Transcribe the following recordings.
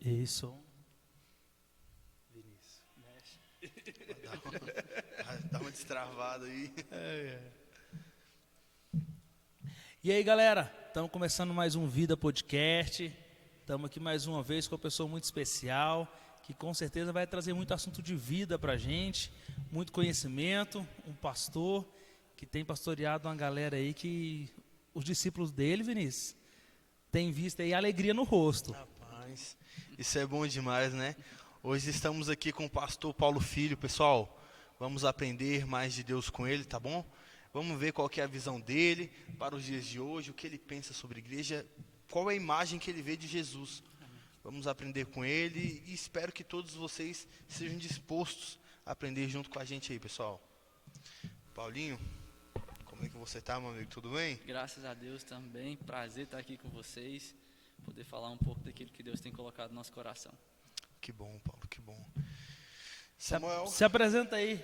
Isso. Vinícius, mexe. Dá uma destravada aí. E aí, galera, estamos começando mais um Vida Podcast. Estamos aqui mais uma vez com uma pessoa muito especial, que com certeza vai trazer muito assunto de vida para a gente, muito conhecimento, um pastor que tem pastoreado uma galera aí que os discípulos dele, Vinícius, têm visto aí alegria no rosto. Rapaz, isso é bom demais, né? Hoje estamos aqui com o pastor Paulo Filho. Pessoal, vamos aprender mais de Deus com ele, tá bom? Vamos ver qual que é a visão dele para os dias de hoje, o que ele pensa sobre a igreja, qual é a imagem que ele vê de Jesus. Vamos aprender com ele e espero que todos vocês sejam dispostos a aprender junto com a gente aí, pessoal. Paulinho, como é que você tá, meu amigo? Tudo bem? Graças a Deus também, prazer estar aqui com vocês, poder falar um pouco daquilo que Deus tem colocado no nosso coração. Que bom, Paulo, que bom. Samuel. Se apresenta aí.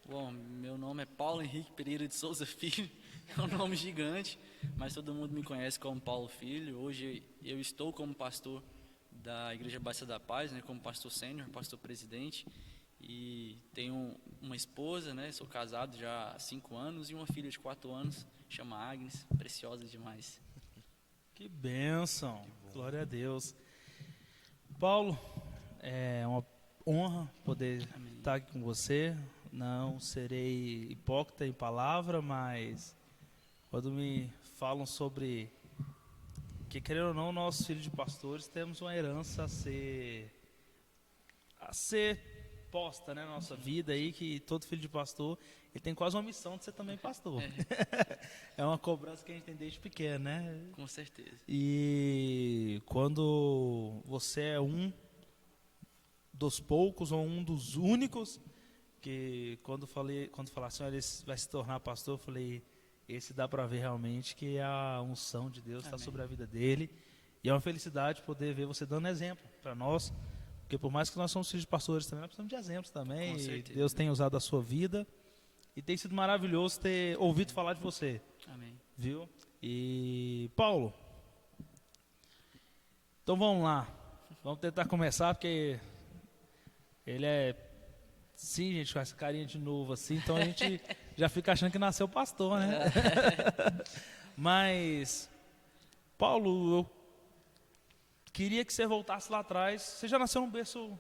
Bom, meu nome é Paulo Henrique Pereira de Souza Filho, é um nome gigante, mas todo mundo me conhece como Paulo Filho. Hoje eu estou como pastor da Igreja Batista da Paz, né, como pastor sênior, pastor presidente, e tenho uma esposa, né, sou casado já há 5 anos e uma filha de 4 anos, chama Agnes, preciosa demais. Que bênção, glória a Deus. Paulo, é uma honra poder estar aqui com você. Não serei hipócrita em palavra, mas quando me falam sobre que, querendo ou não, nós filhos de pastores temos uma herança a ser posta, né, na nossa vida aí, que todo filho de pastor ele tem quase uma missão de ser também pastor. É uma cobrança que a gente tem desde pequeno, né? Com certeza. E quando você é um dos poucos ou um dos únicos que quando falar assim, olha, ele vai se tornar pastor, eu falei, esse dá para ver realmente que a unção de Deus está sobre a vida dele. E é uma felicidade poder ver você dando exemplo para nós, porque por mais que nós somos filhos de pastores também, nós precisamos de exemplos também. Com E certeza. Deus tem usado a sua vida e tem sido maravilhoso ter ouvido falar de você. Amém. Viu? E Paulo, então vamos lá, vamos tentar começar, porque ele é, sim, gente, com essa carinha de novo assim, então a gente já fica achando que nasceu pastor, né? Mas, Paulo, eu queria que você voltasse lá atrás. Você já nasceu num berço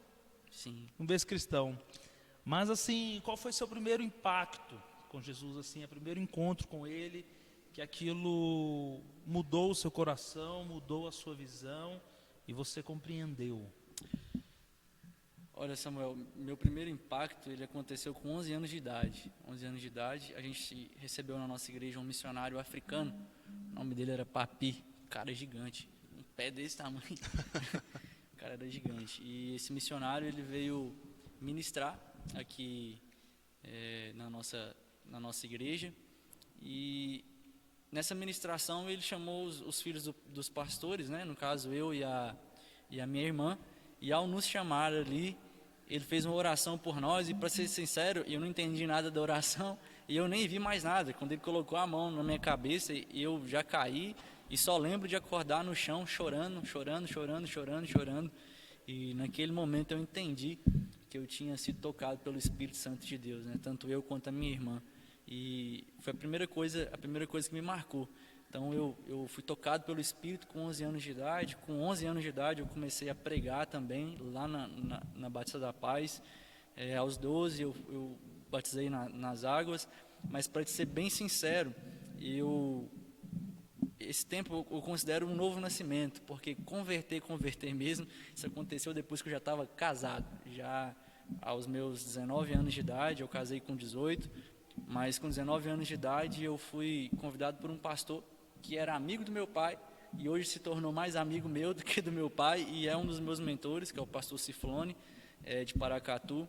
cristão, mas assim, qual foi seu primeiro impacto com Jesus, assim, o primeiro encontro com ele, que aquilo mudou o seu coração, mudou a sua visão e você compreendeu? Olha, Samuel, meu primeiro impacto ele aconteceu com 11 anos de idade. 11 anos de idade, a gente recebeu na nossa igreja um missionário africano. O nome dele era Papi, cara gigante, um pé desse tamanho. O cara era gigante. E esse missionário ele veio ministrar aqui na nossa igreja. E nessa ministração ele chamou os filhos dos pastores, né? No caso eu e a minha irmã. E ao nos chamar ali, ele fez uma oração por nós, e para ser sincero, eu não entendi nada da oração, e eu nem vi mais nada. Quando ele colocou a mão na minha cabeça, eu já caí, e só lembro de acordar no chão, chorando, e naquele momento eu entendi que eu tinha sido tocado pelo Espírito Santo de Deus, né? Tanto eu quanto a minha irmã, e foi a primeira coisa que me marcou. Então eu fui tocado pelo Espírito com 11 anos de idade. Com 11 anos de idade eu comecei a pregar também lá na Batista da Paz. Aos 12 eu batizei nas águas, mas para te ser bem sincero, esse tempo eu considero um novo nascimento, porque converter mesmo, isso aconteceu depois que eu já estava casado. Já aos meus 19 anos de idade, eu casei com 18, mas com 19 anos de idade eu fui convidado por um pastor que era amigo do meu pai, e hoje se tornou mais amigo meu do que do meu pai, e é um dos meus mentores, que é o pastor Ciflone, de Paracatu.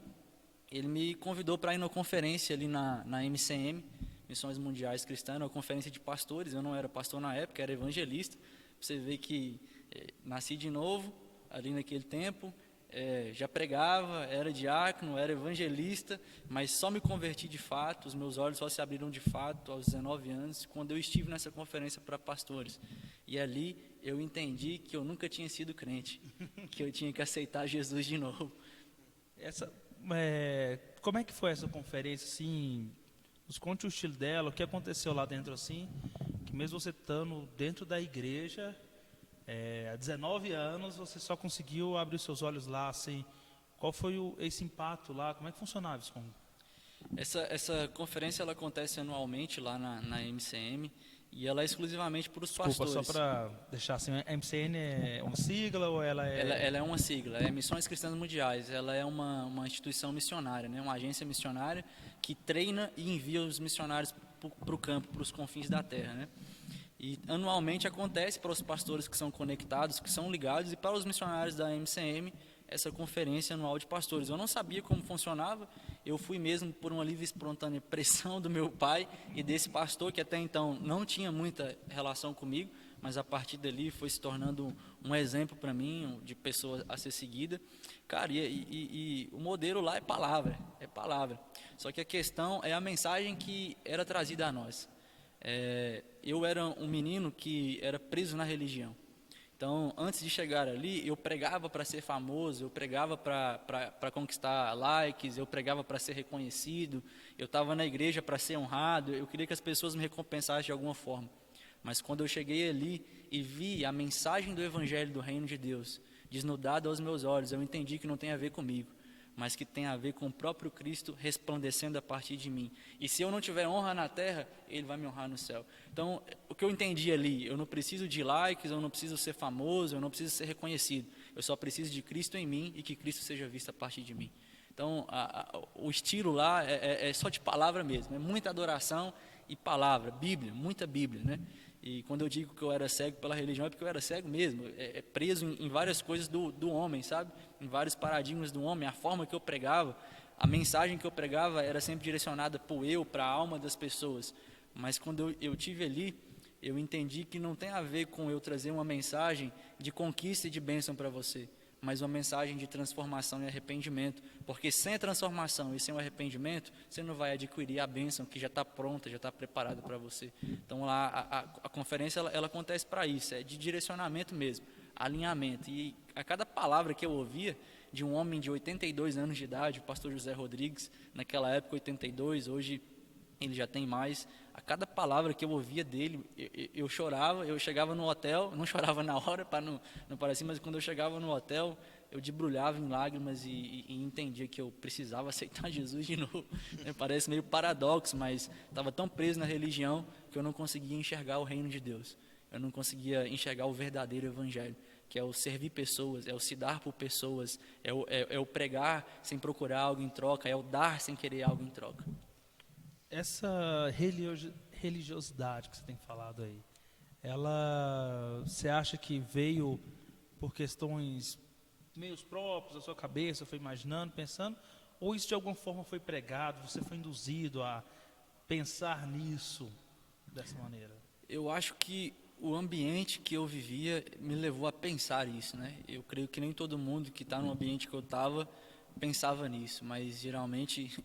Ele me convidou para ir numa conferência ali na MCM, Missões Mundiais Cristãs, uma conferência de pastores. Eu não era pastor na época, era evangelista. Você vê que nasci de novo ali naquele tempo, já pregava, era diácono, era evangelista, mas só me converti de fato, os meus olhos só se abriram de fato aos 19 anos, quando eu estive nessa conferência para pastores. E ali eu entendi que eu nunca tinha sido crente, que eu tinha que aceitar Jesus de novo. Como é que foi essa conferência, assim? Nos conte o estilo dela, o que aconteceu lá dentro, assim, que mesmo você estando dentro da igreja, há 19 anos, você só conseguiu abrir os seus olhos lá, assim, qual foi esse impacto lá, como é que funcionava isso? Essa conferência ela acontece anualmente lá na MCM e ela é exclusivamente para os Desculpa, pastores. só para deixar assim, a MCN é uma sigla ou ela é... Ela é uma sigla, é Missões Cristãs Mundiais. Ela é uma instituição missionária, né? Uma agência missionária que treina e envia os missionários para o campo, para os confins da terra, né? E anualmente acontece para os pastores que são conectados, que são ligados, e para os missionários da MCM, essa conferência anual de pastores. Eu não sabia como funcionava, eu fui mesmo por uma livre e espontânea pressão do meu pai e desse pastor, que até então não tinha muita relação comigo, mas a partir dali foi se tornando um exemplo para mim, de pessoa a ser seguida. Cara, e o modelo lá é palavra. Só que a questão é a mensagem que era trazida a nós. Eu era um menino que era preso na religião. Então, antes de chegar ali, eu pregava para ser famoso, eu pregava para conquistar likes, eu pregava para ser reconhecido, eu estava na igreja para ser honrado, eu queria que as pessoas me recompensassem de alguma forma. Mas quando eu cheguei ali e vi a mensagem do Evangelho do Reino de Deus desnudada aos meus olhos, eu entendi que não tem a ver comigo, mas que tem a ver com o próprio Cristo resplandecendo a partir de mim. E se eu não tiver honra na terra, Ele vai me honrar no céu. Então, o que eu entendi ali, eu não preciso de likes, eu não preciso ser famoso, eu não preciso ser reconhecido. Eu só preciso de Cristo em mim e que Cristo seja visto a partir de mim. Então, o estilo lá é só de palavra mesmo, é muita adoração e palavra, Bíblia, muita Bíblia, né? E quando eu digo que eu era cego pela religião, é porque eu era cego mesmo, preso em várias coisas do homem, sabe? Em vários paradigmas do homem, a forma que eu pregava, a mensagem que eu pregava era sempre direcionada para a alma das pessoas. Mas quando eu tive ali, eu entendi que não tem a ver com eu trazer uma mensagem de conquista e de bênção para você, mas uma mensagem de transformação e arrependimento, porque sem a transformação e sem o arrependimento, você não vai adquirir a bênção que já está pronta, já está preparada para você. Então lá a conferência ela acontece para isso, é de direcionamento mesmo, alinhamento. E a cada palavra que eu ouvia de um homem de 82 anos de idade, o pastor José Rodrigues, naquela época 82, hoje ele já tem mais. A cada palavra que eu ouvia dele, eu chorava. Eu chegava no hotel, não chorava na hora para não parecer, mas quando eu chegava no hotel, eu debrulhava em lágrimas e entendia que eu precisava aceitar Jesus de novo. Parece meio paradoxo, mas estava tão preso na religião que eu não conseguia enxergar o reino de Deus. Eu não conseguia enxergar o verdadeiro evangelho, que é o servir pessoas, é o se dar por pessoas, é o pregar sem procurar algo em troca, é o dar sem querer algo em troca. Essa religiosidade que você tem falado aí, você acha que veio por questões meios próprios da sua cabeça, foi imaginando, pensando, ou isso de alguma forma foi pregado, você foi induzido a pensar nisso dessa maneira? Eu acho que o ambiente que eu vivia me levou a pensar isso, né? Eu creio que nem todo mundo que está no ambiente que eu estava pensava nisso, mas geralmente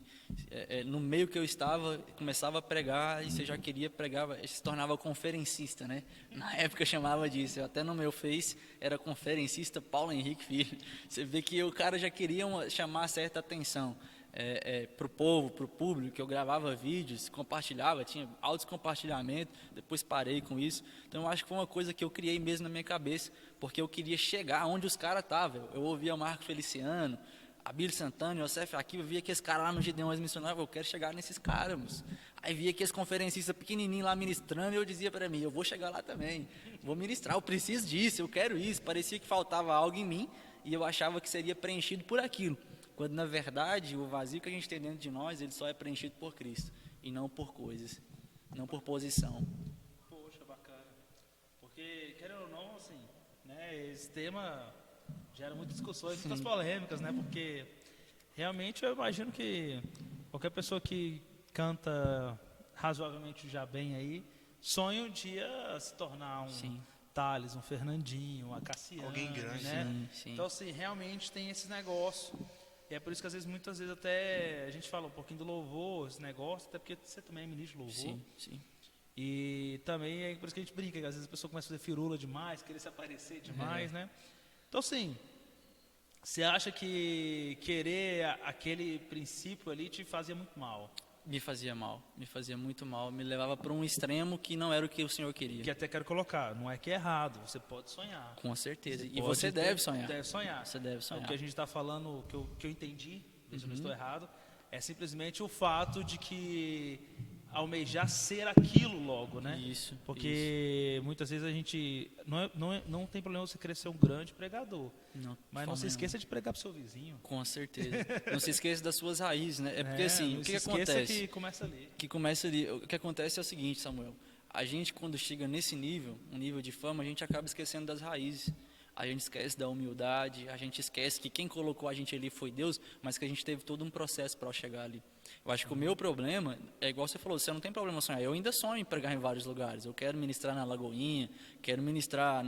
no meio que eu estava, começava a pregar e você já queria pregar, se tornava conferencista, né? Na época eu chamava disso, até no meu Face era conferencista Paulo Henrique Filho. Você vê que o cara já queria chamar certa atenção para o povo, para o público, que eu gravava vídeos, compartilhava, tinha altos compartilhamentos, depois parei com isso. Então eu acho que foi uma coisa que eu criei mesmo na minha cabeça, porque eu queria chegar onde os caras estavam. Eu ouvia o Marco Feliciano, Abílio Santana, Yosef Akiva, via que esse cara lá no Gideões missionários, eu quero chegar nesses caras, moço. Aí via que esse conferencista pequenininho lá ministrando, e eu dizia para mim, eu vou chegar lá também, vou ministrar, eu preciso disso, eu quero isso. Parecia que faltava algo em mim, e eu achava que seria preenchido por aquilo, quando na verdade o vazio que a gente tem dentro de nós, ele só é preenchido por Cristo, e não por coisas, não por posição. Poxa, bacana. Porque, querendo ou não, assim, né, esse tema gera muitas discussões, muitas polêmicas, né? Porque realmente eu imagino que qualquer pessoa que canta razoavelmente já bem aí, sonha um dia se tornar um Thales, um Fernandinho, uma Cassiane, alguém grande, né? Sim. Então, assim, realmente tem esse negócio. E é por isso que muitas vezes até a gente fala um pouquinho do louvor, esse negócio, até porque você também é ministro de louvor. Sim. E também é por isso que a gente brinca, que às vezes a pessoa começa a fazer firula demais, querer se aparecer demais, né? Então, assim, você acha que querer aquele princípio ali te fazia muito mal? Me fazia muito mal, me levava para um extremo que não era o que o Senhor queria. Que até quero colocar, não é que é errado, você pode sonhar. Com certeza. E Pode você deve sonhar. Deve sonhar. Você deve sonhar. O que a gente está falando, que eu entendi, se eu não estou errado, é simplesmente o fato de que almejar ser aquilo logo, né? Isso. Porque muitas vezes a gente não tem problema você querer ser um grande pregador, Não, mas não se esqueça de pregar para o seu vizinho. Com certeza. Não se esqueça das suas raízes, né? É porque assim, o que acontece? Que começa ali. Que começa ali. O que acontece é o seguinte, Samuel. A gente, quando chega nesse nível, um nível de fama, a gente acaba esquecendo das raízes. A gente esquece da humildade, a gente esquece que quem colocou a gente ali foi Deus, mas que a gente teve todo um processo para chegar ali. Eu acho que o meu problema é igual você falou, você não tem problema sonhar. Eu ainda sonho em pregar em vários lugares. Eu quero ministrar na Lagoinha, quero ministrar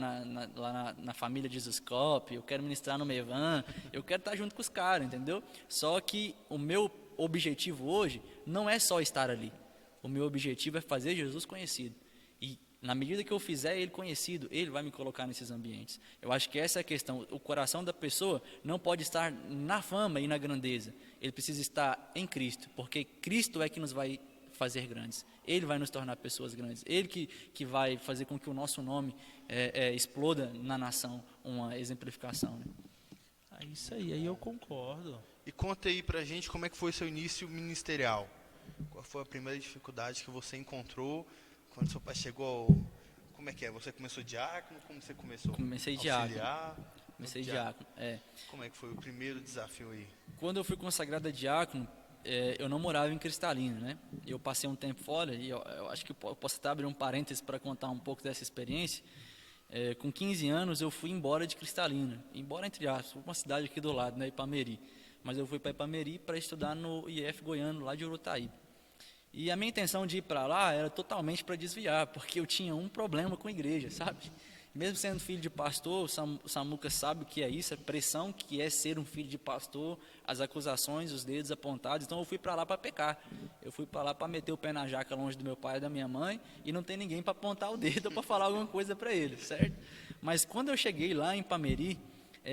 lá na família Jesus Cop, eu quero ministrar no Mevan, eu quero estar junto com os caras, entendeu? Só que o meu objetivo hoje não é só estar ali. O meu objetivo é fazer Jesus conhecido. E na medida que eu fizer ele conhecido, ele vai me colocar nesses ambientes. Eu acho que essa é a questão. O coração da pessoa não pode estar na fama e na grandeza. Ele precisa estar em Cristo, porque Cristo é que nos vai fazer grandes. Ele vai nos tornar pessoas grandes. Ele que vai fazer com que o nosso nome exploda na nação, uma exemplificação. Né? Isso aí eu concordo. E conta aí pra gente como é que foi seu início ministerial. Qual foi a primeira dificuldade que você encontrou quando seu pai chegou? Como é que é? Você começou diácono? Como você começou? Comecei diácono. Comecei diácono. Como é que foi o primeiro desafio aí? Quando eu fui consagrado a diácono, eu não morava em Cristalina, né? Eu passei um tempo fora e eu acho que eu posso até abrir um parênteses para contar um pouco dessa experiência. Com 15 anos eu fui embora de Cristalina, embora entre aspas, fui para uma cidade aqui do lado, né, Ipameri. Mas eu fui para Ipameri para estudar no IF Goiano, lá de Urutaí. E a minha intenção de ir para lá era totalmente para desviar, porque eu tinha um problema com a igreja, sabe? Mesmo sendo filho de pastor, o Samuca sabe o que é isso, a pressão que é ser um filho de pastor, as acusações, os dedos apontados. Então eu fui para lá para pecar. Eu fui para lá para meter o pé na jaca longe do meu pai e da minha mãe e não tem ninguém para apontar o dedo ou para falar alguma coisa para ele, certo? Mas quando eu cheguei lá em Ipameri,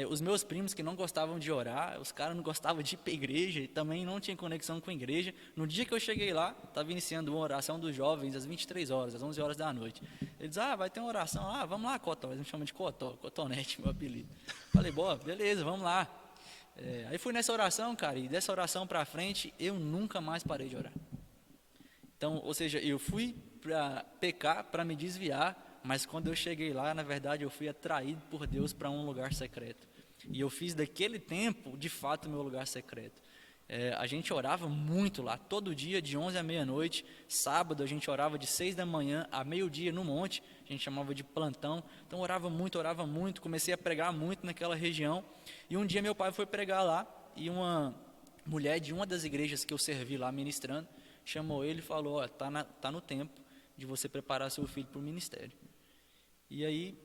os meus primos que não gostavam de orar, os caras não gostavam de ir para a igreja e também não tinham conexão com a igreja. No dia que eu cheguei lá, estava iniciando uma oração dos jovens às 23 horas, às 11 horas da noite. Eles, vai ter uma oração, vamos lá, Cotó, eles me chamam de Cotó, Cotonete, meu apelido. Falei, boa, beleza, vamos lá. Aí fui nessa oração, cara, e dessa oração para frente, eu nunca mais parei de orar. Então, ou seja, eu fui para pecar, para me desviar, mas quando eu cheguei lá, na verdade, eu fui atraído por Deus para um lugar secreto. E eu fiz daquele tempo, de fato, meu lugar secreto. A gente orava muito lá, todo dia, de 11 à meia-noite. Sábado, a gente orava de 6 da manhã a meio-dia no monte. A gente chamava de plantão. Então, orava muito. Comecei a pregar muito naquela região. E um dia, meu pai foi pregar lá. E uma mulher de uma das igrejas que eu servi lá ministrando, chamou ele e falou, tá no tempo de você preparar seu filho para o ministério. E aí,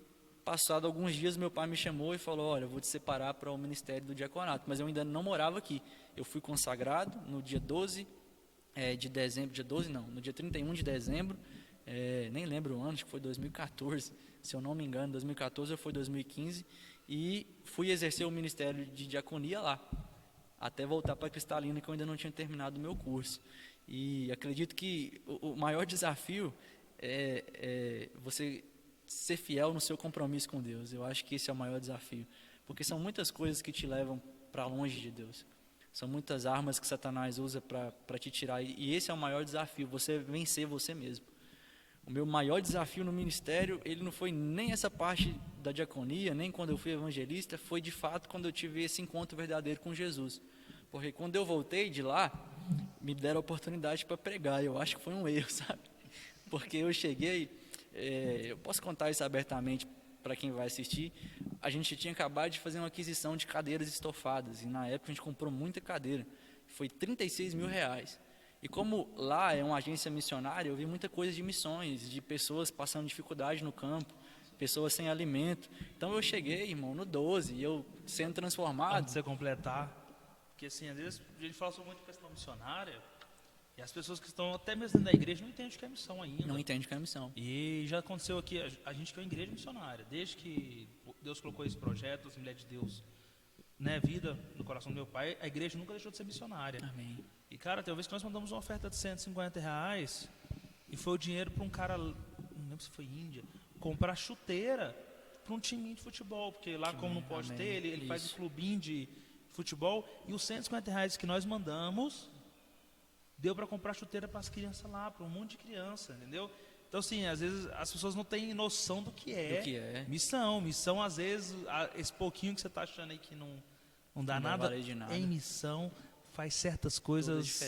passado alguns dias, meu pai me chamou e falou, olha, eu vou te separar para o ministério do diaconato, mas eu ainda não morava aqui. Eu fui consagrado no dia 12 de dezembro, no dia 31 de dezembro, nem lembro o ano, acho que foi 2014, se eu não me engano, 2014 ou foi 2015, e fui exercer o ministério de diaconia lá, até voltar para Cristalina, que eu ainda não tinha terminado o meu curso. E acredito que o maior desafio é você ser fiel no seu compromisso com Deus. Eu acho que esse é o maior desafio, porque são muitas coisas que te levam para longe de Deus. São muitas armas que Satanás usa para te tirar, e esse é o maior desafio, você vencer você mesmo. O meu maior desafio no ministério, ele não foi nem essa parte da diaconia, nem quando eu fui evangelista, foi de fato quando eu tive esse encontro verdadeiro com Jesus. Porque quando eu voltei de lá, me deram a oportunidade para pregar, eu acho que foi um erro, sabe? Porque eu cheguei, eu posso contar isso abertamente para quem vai assistir, a gente tinha acabado de fazer uma aquisição de cadeiras estofadas, e na época a gente comprou muita cadeira, foi R$36 mil. E como lá é uma agência missionária, eu vi muita coisa de missões, de pessoas passando dificuldade no campo, pessoas sem alimento. Então eu cheguei, irmão, no 12, e eu sendo transformado. Antes de você completar, porque assim, às vezes a gente fala sobre muito questão missionária, E as pessoas que estão até mesmo dentro da igreja não entendem o que é missão ainda. Não entende o que é missão. E já aconteceu aqui, a gente que é uma igreja missionária, desde que Deus colocou esse projeto, as Mulheres de Deus, né, vida no coração do meu pai, a igreja nunca deixou de ser missionária. Amém. E cara, tem uma vez que nós mandamos uma oferta de R$150 e foi o dinheiro para um cara, não lembro se foi Índia, comprar chuteira para um time de futebol, porque lá como não pode ter, ele faz um clubinho de futebol, e os R$150 que nós mandamos deu para comprar chuteira para as crianças lá, para um monte de criança, entendeu? Então, assim, às vezes as pessoas não têm noção do que é missão. Missão, às vezes, esse pouquinho que você está achando aí que não dá nada, de nada, em missão, faz certas coisas.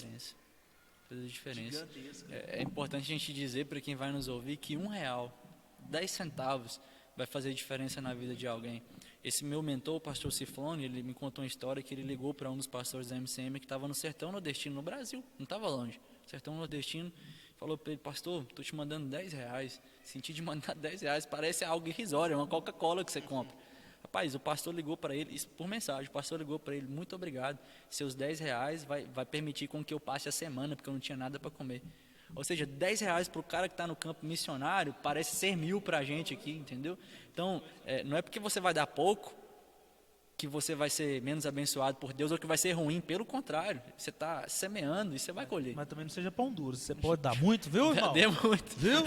Toda a diferença. É importante a gente dizer para quem vai nos ouvir que R$1, 10 centavos, vai fazer diferença na vida de alguém. Esse meu mentor, o pastor Ciflone, ele me contou uma história que ele ligou para um dos pastores da MCM que estava no sertão nordestino, no Brasil, não estava longe, sertão nordestino, falou para ele: pastor, estou te mandando R$10, senti de mandar R$10, parece algo irrisório, é uma Coca-Cola que você compra. Rapaz, o pastor ligou para ele, isso por mensagem, o pastor ligou para ele: muito obrigado, seus R$10 vai permitir com que eu passe a semana, porque eu não tinha nada para comer. Ou seja, R$10 para o cara que está no campo missionário parece ser 1.000 para a gente aqui, entendeu? Então, não é porque você vai dar pouco que você vai ser menos abençoado por Deus ou que vai ser ruim. Pelo contrário, você está semeando e você vai colher. Mas também não seja pão duro, você pode dar muito, viu, irmão? Dê muito. Viu?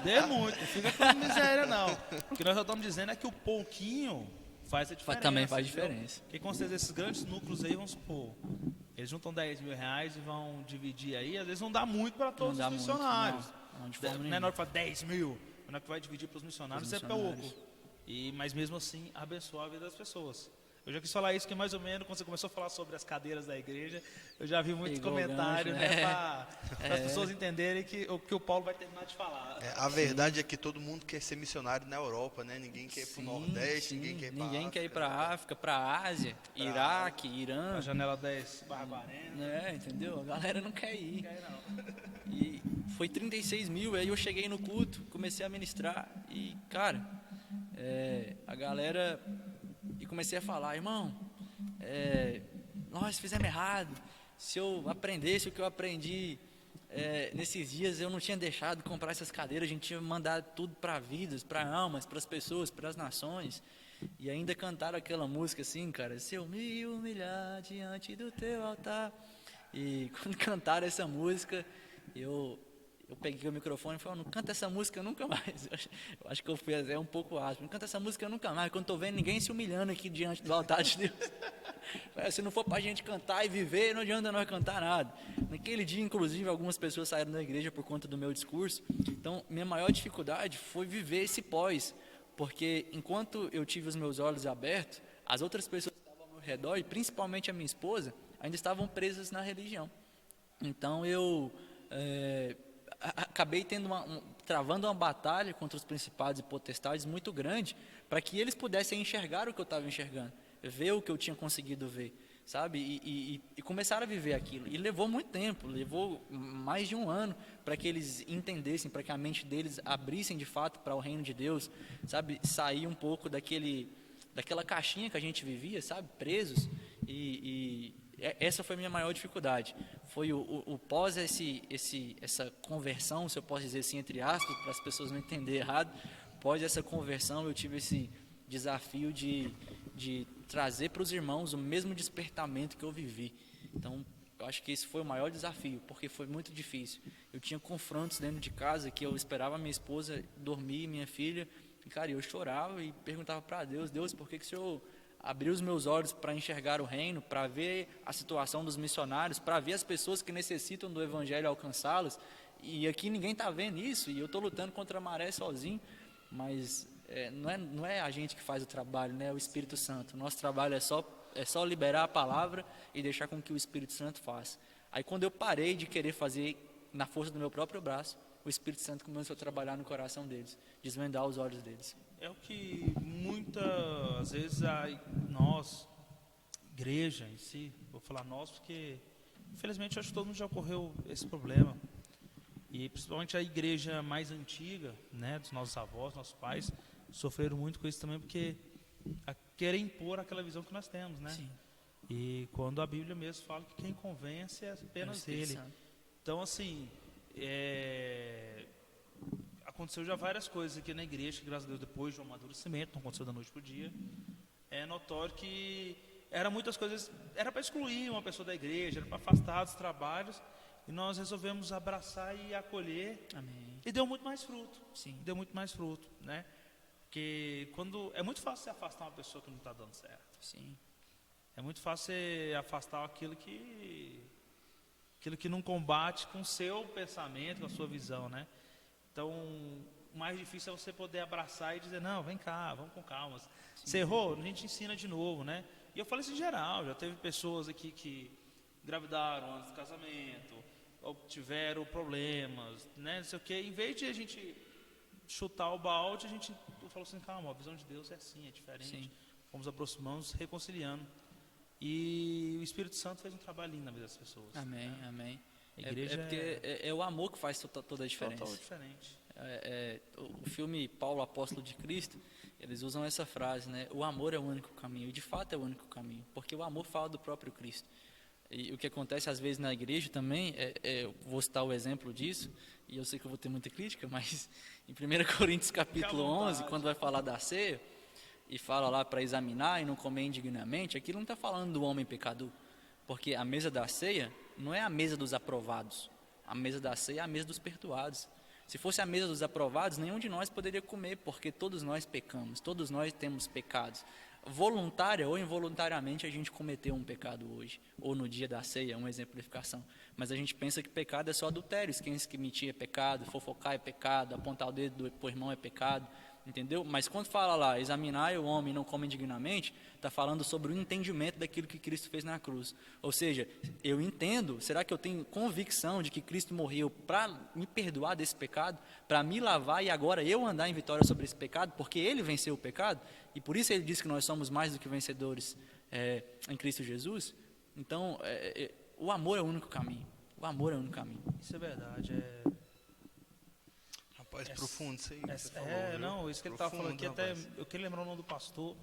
Dê muito, não fica com miséria não. O que nós já estamos dizendo é que o pouquinho faz a diferença. Também faz diferença. Porque com certeza esses grandes núcleos aí, vamos supor, eles juntam R$10.000 e vão dividir aí, às vezes não dá muito para todos os missionários. Não é na hora que fala 10 mil, na hora que vai dividir para os missionários, é pouco. Mas mesmo assim, abençoa a vida das pessoas. Eu já quis falar isso, que mais ou menos, quando você começou a falar sobre as cadeiras da igreja, eu já vi muitos comentários, gancho, para as pessoas entenderem que o Paulo vai terminar de falar. A verdade é que todo mundo quer ser missionário na Europa, né? Ninguém quer ir para o Nordeste, ninguém quer ir para Ninguém quer ir para a África, para a Ásia, Iraque, Irã. A janela 10/40. Entendeu? A galera não quer ir. E foi 36 mil, aí eu cheguei no culto, comecei a ministrar e, cara, a galera... E comecei a falar: irmão, nós fizemos errado. Se eu aprendesse o que eu aprendi nesses dias, eu não tinha deixado de comprar essas cadeiras, a gente tinha mandado tudo para vidas, para almas, para as pessoas, para as nações. E ainda cantaram aquela música assim, cara: se eu me humilhar diante do teu altar. E quando cantaram essa música, eu peguei o microfone e falei: não canta essa música nunca mais. Eu acho que eu fui até um pouco áspero. Não canta essa música nunca mais, quando estou vendo ninguém se humilhando aqui diante do altar de Deus. Se não for para a gente cantar e viver, não adianta nós cantar nada. Naquele dia, inclusive, algumas pessoas saíram da igreja por conta do meu discurso. Então, minha maior dificuldade foi viver esse pós. Porque enquanto eu tive os meus olhos abertos, as outras pessoas que estavam ao meu redor, e principalmente a minha esposa, ainda estavam presas na religião. Então, eu... acabei travando uma batalha contra os principados e potestades muito grande, para que eles pudessem enxergar o que eu estava enxergando, ver o que eu tinha conseguido ver, sabe? E começaram a viver aquilo. E levou muito tempo, levou mais de um ano para que eles entendessem, para que a mente deles abrissem de fato para o reino de Deus, sabe? Sair um pouco daquela caixinha que a gente vivia, sabe? Presos. Essa foi a minha maior dificuldade. Foi o pós essa conversão, se eu posso dizer assim, entre aspas, para as pessoas não entenderem errado. Após essa conversão, eu tive esse desafio de trazer para os irmãos o mesmo despertamento que eu vivi. Então, eu acho que esse foi o maior desafio, porque foi muito difícil. Eu tinha confrontos dentro de casa que eu esperava minha esposa dormir, minha filha, e, cara, eu chorava e perguntava para Deus: Deus, por que o Senhor abriu os meus olhos para enxergar o reino, para ver a situação dos missionários, para ver as pessoas que necessitam do evangelho, alcançá-los, e aqui ninguém está vendo isso, e eu estou lutando contra a maré sozinho, mas não é a gente que faz o trabalho, né? É o Espírito Santo. O nosso trabalho é só liberar a palavra e deixar com que o Espírito Santo faça. Aí quando eu parei de querer fazer na força do meu próprio braço, o Espírito Santo começou a trabalhar no coração deles, desvendar os olhos deles. É o que muitas vezes nós, igreja em si, vou falar nós porque infelizmente acho que todo mundo já ocorreu esse problema, e principalmente a igreja mais antiga, né, dos nossos avós, nossos pais, sofreram muito com isso também, porque querem impor aquela visão que nós temos, né? Sim. E quando a Bíblia mesmo fala que quem convence é apenas Ele. Então, assim, aconteceu já várias coisas aqui na igreja, que graças a Deus, depois de um amadurecimento, não aconteceu da noite para o dia. É notório que era muitas coisas, era para excluir uma pessoa da igreja, era para afastar dos trabalhos, e nós resolvemos abraçar e acolher, Amém. e deu muito mais fruto. Sim. Deu muito mais fruto, né? Porque é muito fácil você afastar uma pessoa que não está dando certo. Sim. É muito fácil você afastar aquilo que não combate com o seu pensamento, com a sua visão, né? Então, o mais difícil é você poder abraçar e dizer, não, vem cá, vamos com calma. Você errou, a gente ensina de novo, né? E eu falo isso em geral, já teve pessoas aqui que engravidaram antes do casamento, ou tiveram problemas, né? Não sei o quê. Em vez de a gente chutar o balde, eu falo assim, calma, a visão de Deus é assim, é diferente. Sim. Fomos aproximando, reconciliando. E o Espírito Santo fez um trabalho lindo na vida das pessoas. Amém, né? amém. A igreja porque é o amor que faz toda a diferença. total diferente. O filme Paulo, Apóstolo de Cristo, eles usam essa frase, né? O amor é o único caminho, e de fato é o único caminho, porque o amor fala do próprio Cristo. E o que acontece às vezes na igreja também, eu vou citar o exemplo disso, e eu sei que eu vou ter muita crítica, mas em 1 Coríntios capítulo 11, quando vai falar da ceia, e fala lá para examinar e não comer indignamente, aquilo não está falando do homem pecador, porque a mesa da ceia não é a mesa dos aprovados, a mesa da ceia é a mesa dos perdoados. Se fosse a mesa dos aprovados, nenhum de nós poderia comer, porque todos nós pecamos, todos nós temos pecados. Voluntária ou involuntariamente a gente cometeu um pecado hoje, ou no dia da ceia, uma exemplificação. Mas a gente pensa que pecado é só adultério, esquece que mentir é pecado, fofocar é pecado, apontar o dedo pro irmão é pecado, entendeu? Mas quando fala lá, examinar o homem e não come indignamente, está falando sobre o entendimento daquilo que Cristo fez na cruz. Ou seja, eu entendo, será que eu tenho convicção de que Cristo morreu para me perdoar desse pecado, para me lavar e agora eu andar em vitória sobre esse pecado, porque Ele venceu o pecado, e por isso Ele diz que nós somos mais do que vencedores em Cristo Jesus? Então, o amor é o único caminho. O amor é o único caminho. Isso é verdade. Rapaz, profundo isso aí. Que você falou, viu? Não, isso que ele estava falando aqui, Profundo, até rapaz. eu queria lembrar o nome do pastor.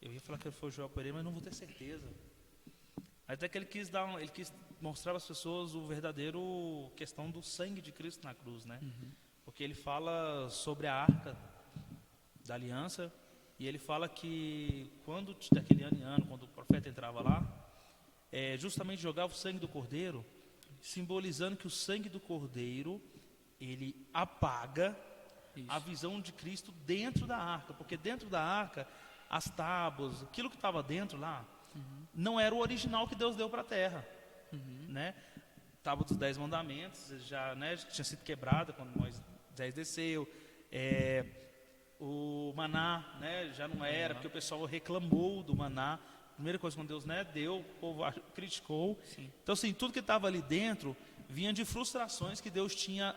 Eu ia falar que ele foi o Joel Pereira, mas não vou ter certeza. Até que ele quis mostrar para as pessoas o verdadeiro questão do sangue de Cristo na cruz, né? Porque ele fala sobre a arca da aliança, e ele fala que daquele ano em ano, quando o profeta entrava lá, justamente jogava o sangue do cordeiro, simbolizando que o sangue do cordeiro ele apaga Isso. a visão de Cristo dentro da arca, porque dentro da arca as tábuas, aquilo que estava dentro lá, não era o original que Deus deu para a terra, né? Tábua dos 10 mandamentos já, né, tinha sido quebrada quando Moisés desceu, o maná, né, já não era, porque o pessoal reclamou do maná. Primeira coisa, quando Deus, né, deu, o povo criticou. Sim. Então, assim, tudo que estava ali dentro vinha de frustrações que Deus tinha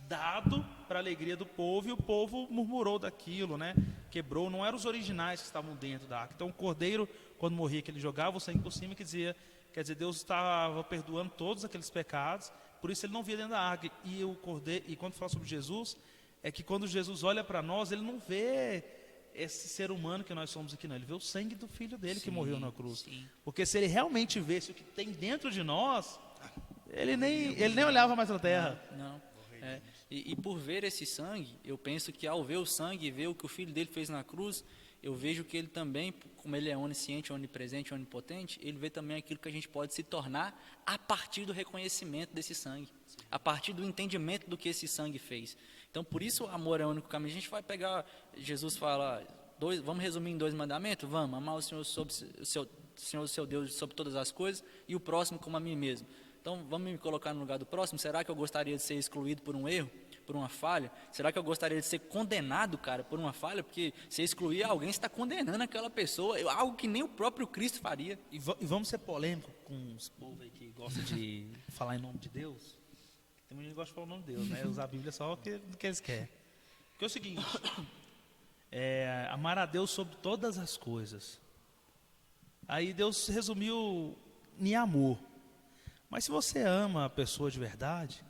dado para a alegria do povo, e o povo murmurou daquilo, né? Quebrou, não eram os originais que estavam dentro da arca. Então o cordeiro, quando morria, que ele jogava o sangue por cima, quer dizer, Deus estava perdoando todos aqueles pecados, por isso ele não via dentro da arca. E o cordeiro, e quando fala sobre Jesus, é que quando Jesus olha para nós, ele não vê esse ser humano que nós somos aqui, não. Ele vê o sangue do filho dele que morreu na cruz. Sim. Porque se ele realmente visse o que tem dentro de nós, ele nem olhava mais para a terra. Não. E por ver esse sangue, eu penso que ao ver o sangue e ver o que o filho dele fez na cruz, eu vejo que ele também, como ele é onisciente, onipresente, onipotente, ele vê também aquilo que a gente pode se tornar a partir do reconhecimento desse sangue, a partir do entendimento do que esse sangue fez. Então, por isso o amor é o único caminho. A gente vai pegar, Jesus fala, vamos resumir em 2 mandamentos? Vamos, amar o Senhor, o seu Deus sobre todas as coisas, e o próximo como a mim mesmo. Então, vamos me colocar no lugar do próximo. Será que eu gostaria de ser excluído por um erro, por uma falha? Será que eu gostaria de ser condenado, cara, por uma falha? Porque se excluir alguém, você está condenando aquela pessoa, algo que nem o próprio Cristo faria. E vamos ser polêmicos com os povos aí que gostam de falar em nome de Deus. Tem muita gente que gosta de falar o nome de Deus, né? Usar a Bíblia só o que eles querem. Porque é o seguinte, amar a Deus sobre todas as coisas. Aí Deus resumiu em amor. Mas se você ama a pessoa de verdade,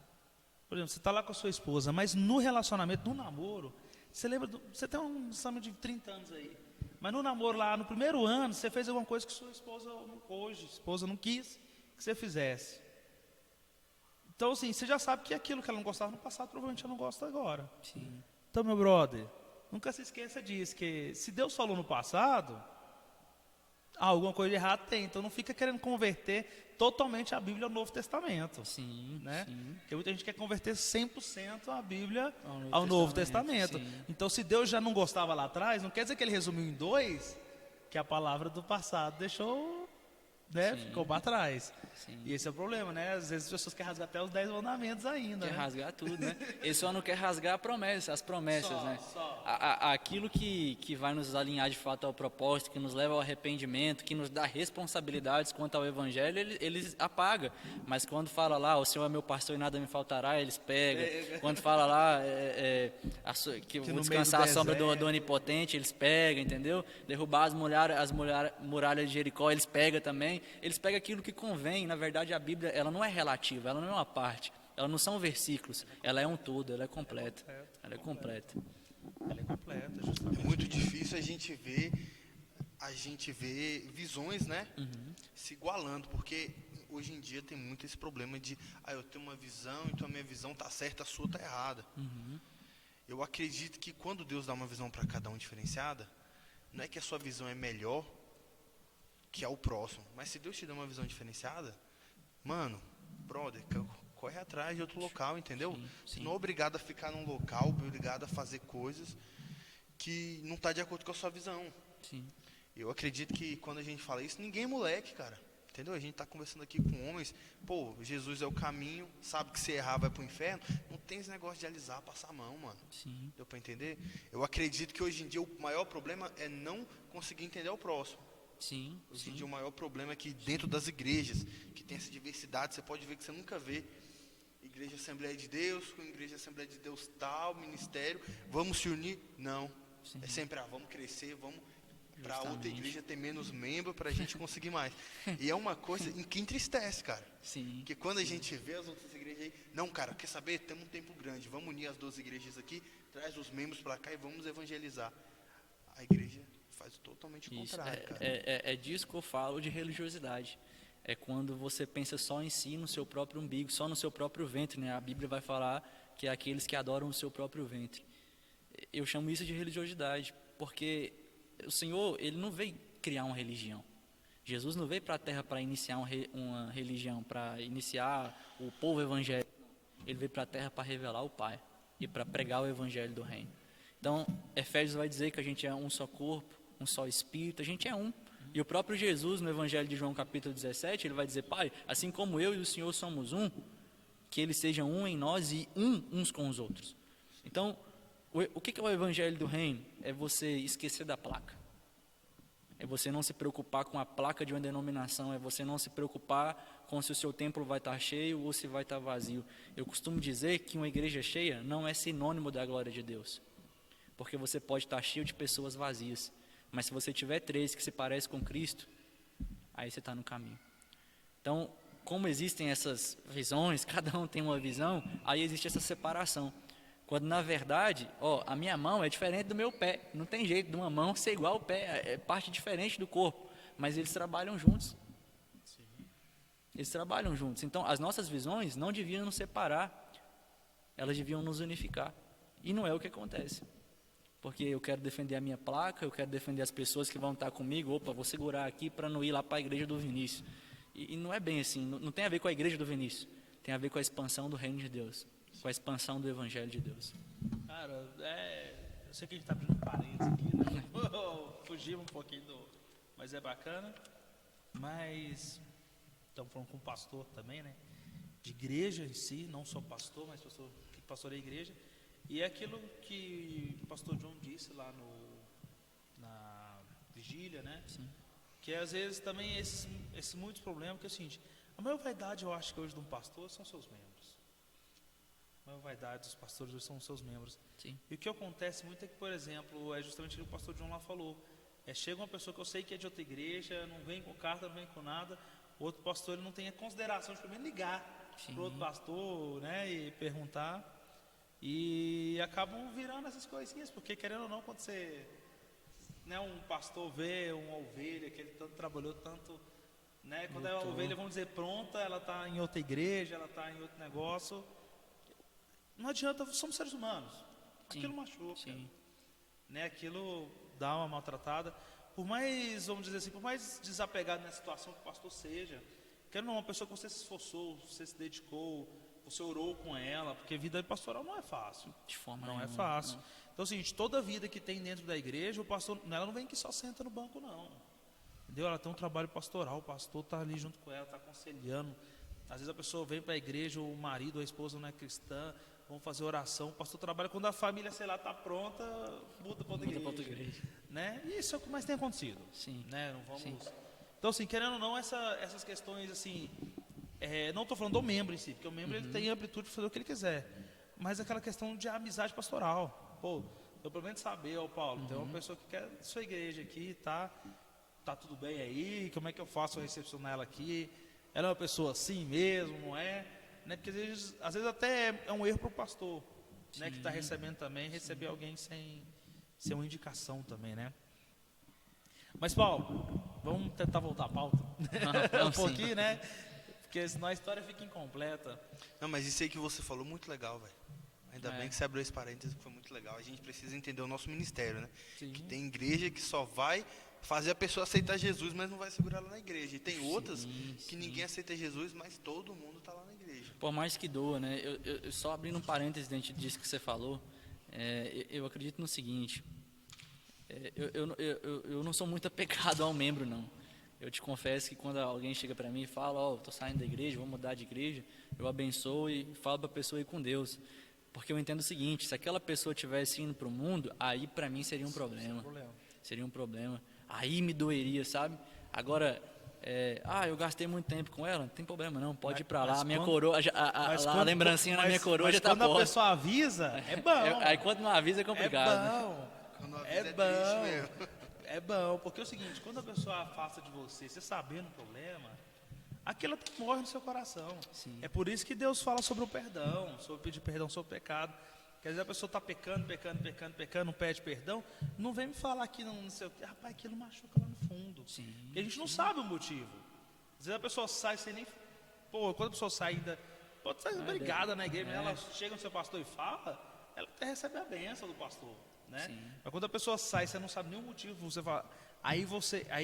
por exemplo, você está lá com a sua esposa, mas no relacionamento, no namoro, você tem um relacionamento de 30 anos aí, mas no namoro lá, no primeiro ano, você fez alguma coisa que sua esposa não quis que você fizesse. Então, assim, você já sabe que aquilo que ela não gostava no passado, provavelmente ela não gosta agora. Sim. Então, meu brother, nunca se esqueça disso, que se Deus falou no passado, alguma coisa de errado tem. Então, não fica querendo converter totalmente a Bíblia ao Novo Testamento. Sim, Né? sim. Porque muita gente quer converter 100% a Bíblia Ao ao Novo Novo Testamento. Testamento, sim. Então, se Deus já não gostava lá atrás, não quer dizer que ele resumiu em 2, que a palavra do passado deixou, né, Sim. ficou para trás. Sim. E esse é o problema, né? Às vezes as pessoas querem rasgar até os 10 mandamentos ainda. Quer né? rasgar tudo, né? Ele só não quer rasgar as promessas, Só, né? só. Aquilo que vai nos alinhar de fato ao propósito, que nos leva ao arrependimento, que nos dá responsabilidades quanto ao evangelho, eles apaga. Mas quando fala lá, o Senhor é meu pastor e nada me faltará, eles pegam. Quando fala lá que eu Que vou no descansar meio à do sombra do deserto. Onipotente, eles pegam, entendeu? Derrubar as muralhas de Jericó, eles pegam também. Eles pegam aquilo que convém. Na verdade, a Bíblia, ela não é relativa, ela não é uma parte. Ela não são versículos, ela é um todo, ela é completa. Ela é completa. Ela é completa, É justamente. muito difícil a gente ver visões, né, se igualando, porque hoje em dia tem muito esse problema de, eu tenho uma visão, então a minha visão está certa, a sua está errada. Eu acredito que quando Deus dá uma visão para cada um diferenciada, não é que a sua visão é melhor que a o próximo, mas se Deus te dá uma visão diferenciada, mano, brother, corre atrás de outro local, entendeu? Sim, Você sim. não é obrigado a ficar num local, obrigado a fazer coisas que não está de acordo com a sua visão. Sim. Eu acredito que quando a gente fala isso, ninguém é moleque, cara. Entendeu? A gente está conversando aqui com homens. Pô, Jesus é o caminho, sabe que se errar vai pro inferno. Não tem esse negócio de alisar, passar a mão, mano. Sim. Deu para entender? Eu acredito que hoje em dia o maior problema é não conseguir entender o próximo. Sim. Hoje em dia o maior problema é que dentro das igrejas, que tem essa diversidade, você pode ver que você nunca vê Igreja Assembleia de Deus, com Igreja Assembleia de Deus tal, ministério, vamos se unir? Não. Sim. É sempre, vamos crescer, vamos para outra Justamente. igreja ter menos membro para a gente conseguir mais. E é uma coisa em que entristece, cara. Sim. Porque quando a gente vê as outras igrejas aí, não, cara, quer saber? Temos um tempo grande, vamos unir as 12 igrejas aqui, traz os membros para cá e vamos evangelizar. A igreja faz totalmente o Isso. contrário, cara. É disso que eu falo de religiosidade. É quando você pensa só em si, no seu próprio umbigo, só no seu próprio ventre, né? A Bíblia vai falar que é aqueles que adoram o seu próprio ventre. Eu chamo isso de religiosidade, porque o Senhor, ele não veio criar uma religião. Jesus não veio para a terra para iniciar uma religião, para iniciar o povo evangélico. Ele veio para a terra para revelar o Pai e para pregar o evangelho do reino. Então, Efésios vai dizer que a gente é um só corpo, um só espírito, a gente é um. E o próprio Jesus, no Evangelho de João capítulo 17, ele vai dizer, Pai, assim como eu e o Senhor somos um, que eles sejam um em nós e uns com os outros. Então, o que é o Evangelho do Reino? É você esquecer da placa. É você não se preocupar com a placa de uma denominação, é você não se preocupar com se o seu templo vai estar cheio ou se vai estar vazio. Eu costumo dizer que uma igreja cheia não é sinônimo da glória de Deus, porque você pode estar cheio de pessoas vazias, mas se você tiver 3 que se parecem com Cristo, aí você está no caminho. Então, como existem essas visões, cada um tem uma visão, aí existe essa separação. Quando na verdade, a minha mão é diferente do meu pé. Não tem jeito de uma mão ser igual ao pé, é parte diferente do corpo. Mas eles trabalham juntos. Eles trabalham juntos. Então, as nossas visões não deviam nos separar, elas deviam nos unificar. E não é o que acontece. Porque eu quero defender a minha placa, eu quero defender as pessoas que vão estar comigo. Opa, vou segurar aqui para não ir lá para a igreja do Vinícius. E não é bem assim, não tem a ver com a igreja do Vinícius. Tem a ver com a expansão do reino de Deus, com a expansão do evangelho de Deus. Cara, eu sei que a gente está abrindo parênteses aqui, né? Fugimos um pouquinho mas é bacana. Mas estamos falando com o pastor também, né? De igreja em si, não só pastor, mas que pastoreia a igreja. E é aquilo que o pastor John disse lá na vigília, né? Sim. Que às vezes também esses muitos problemas, que é o seguinte, a maior vaidade eu acho que hoje de um pastor são seus membros. A maior vaidade dos pastores hoje são os seus membros. Sim. E o que acontece muito é que, por exemplo, é justamente o que o pastor John lá falou. Chega uma pessoa que eu sei que é de outra igreja, não vem com carta, não vem com nada, o outro pastor ele não tem a consideração de primeiro ligar para o outro pastor, né, e perguntar. E acabam virando essas coisinhas, porque querendo ou não, quando você, né, um pastor vê uma ovelha que ele tanto trabalhou, tanto Né? Quando a ovelha, vamos dizer, pronta, ela está em outra igreja, ela está em outro negócio. Não adianta, somos seres humanos. Aquilo machuca. Sim. Né? Aquilo dá uma maltratada. Por mais, vamos dizer assim, por mais desapegado nessa situação que o pastor seja, quero não, uma pessoa que você se esforçou, você se dedicou, você orou com ela, porque vida pastoral não é fácil. De forma Não nenhuma, é fácil. não. Então, assim, toda vida que tem dentro da igreja, o pastor, ela não vem que só senta no banco, não. Entendeu? Ela tem um trabalho pastoral, o pastor está ali junto com ela, está aconselhando. Às vezes a pessoa vem para a igreja, o marido, a esposa não é cristã, vão fazer oração, o pastor trabalha, quando a família, sei lá, está pronta, muda para outra igreja. Né? E isso é o que mais tem acontecido. Sim. Né? Não vamos... Sim. Então, assim, querendo ou não, essas questões, assim, não estou falando do membro em si, porque o membro ele tem amplitude de fazer o que ele quiser, mas aquela questão de amizade pastoral. Pô, eu pelo menos saber, Paulo, tem uma pessoa que quer sua igreja aqui, tá tudo bem aí, como é que eu faço a recepcionar ela aqui? Ela é uma pessoa assim mesmo, não é? Né? Porque às vezes até é um erro para o pastor, né, que está recebendo também, receber alguém sem uma indicação também, né? Mas, Paulo, vamos tentar voltar à pauta um pouquinho, né? Porque senão a história fica incompleta. Não, mas isso aí que você falou, muito legal, velho. Ainda bem que você abriu esse parênteses, que foi muito legal. A gente precisa entender o nosso ministério, né? Sim. Que tem igreja que só vai fazer a pessoa aceitar Jesus, mas não vai segurar ela na igreja. E tem outras que ninguém aceita Jesus, mas todo mundo está lá na igreja. Por mais que doa, né? Eu só abrindo um parênteses dentro disso que você falou, eu acredito no seguinte, eu não sou muito apegado ao membro, não. Eu te confesso que quando alguém chega para mim e fala, estou saindo da igreja, vou mudar de igreja, eu abençoo e falo para a pessoa ir com Deus. Porque eu entendo o seguinte, se aquela pessoa estivesse indo para o mundo, aí para mim seria um problema. Seria um problema. Aí me doeria, sabe? Agora, eu gastei muito tempo com ela, não tem problema não, pode ir para lá. A minha coroa, a lembrancinha na minha coroa já está posta. Quando a pessoa avisa, é bom. Aí quando não avisa é complicado. É bom. Quando avisa É triste bom. mesmo. É bom, porque é o seguinte, quando a pessoa afasta de você, você sabendo o problema, aquilo morre no seu coração. Sim. É por isso que Deus fala sobre o perdão, sobre pedir perdão sobre o pecado. Quer dizer, a pessoa está pecando, não pede perdão, não vem me falar que não sei o que, rapaz, aquilo machuca lá no fundo. Sim, porque a gente não sabe o motivo. Às vezes a pessoa sai sem nem. Quando a pessoa sai ainda. Pode ser obrigada na igreja, mas ela chega no seu pastor e fala, ela até recebe a bênção do pastor. Né? Mas quando a pessoa sai, você não sabe nenhum motivo, você fala, aí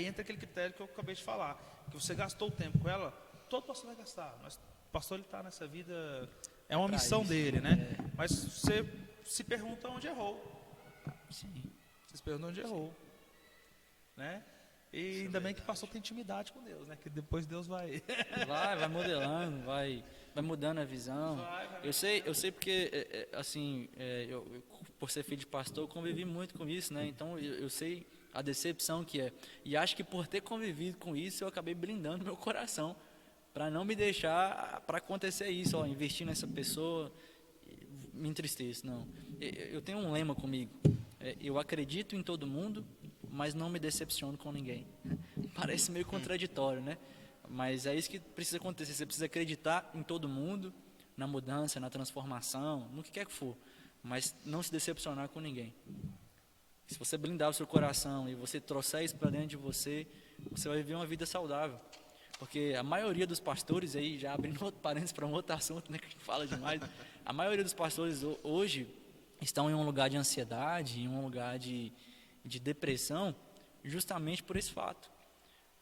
entra aquele critério que eu acabei de falar, que você gastou o tempo com ela, todo pastor vai gastar, mas o pastor ele está nessa vida, é uma missão dele, né? Mas você se pergunta onde errou. Sim. Você se pergunta onde errou, né? E ainda bem que o pastor tem intimidade com Deus, né? Que depois Deus vai vai modelando, vai mudando a visão. Eu sei porque, assim, eu, por ser filho de pastor, eu convivi muito com isso, né? Então, eu sei a decepção que é. E acho que por ter convivido com isso, eu acabei blindando meu coração para não me deixar para acontecer isso, investir nessa pessoa, me entristeço, não. Eu tenho um lema comigo, eu acredito em todo mundo, mas não me decepciono com ninguém. Parece meio contraditório, né? Mas é isso que precisa acontecer. Você precisa acreditar em todo mundo, na mudança, na transformação, no que quer que for, mas não se decepcionar com ninguém. Se você blindar o seu coração e você trouxer isso para dentro de você, você vai viver uma vida saudável. Porque a maioria dos pastores, aí já abrindo outro parênteses para um outro assunto, né, que a gente fala demais, a maioria dos pastores hoje estão em um lugar de ansiedade, em um lugar de depressão, justamente por esse fato.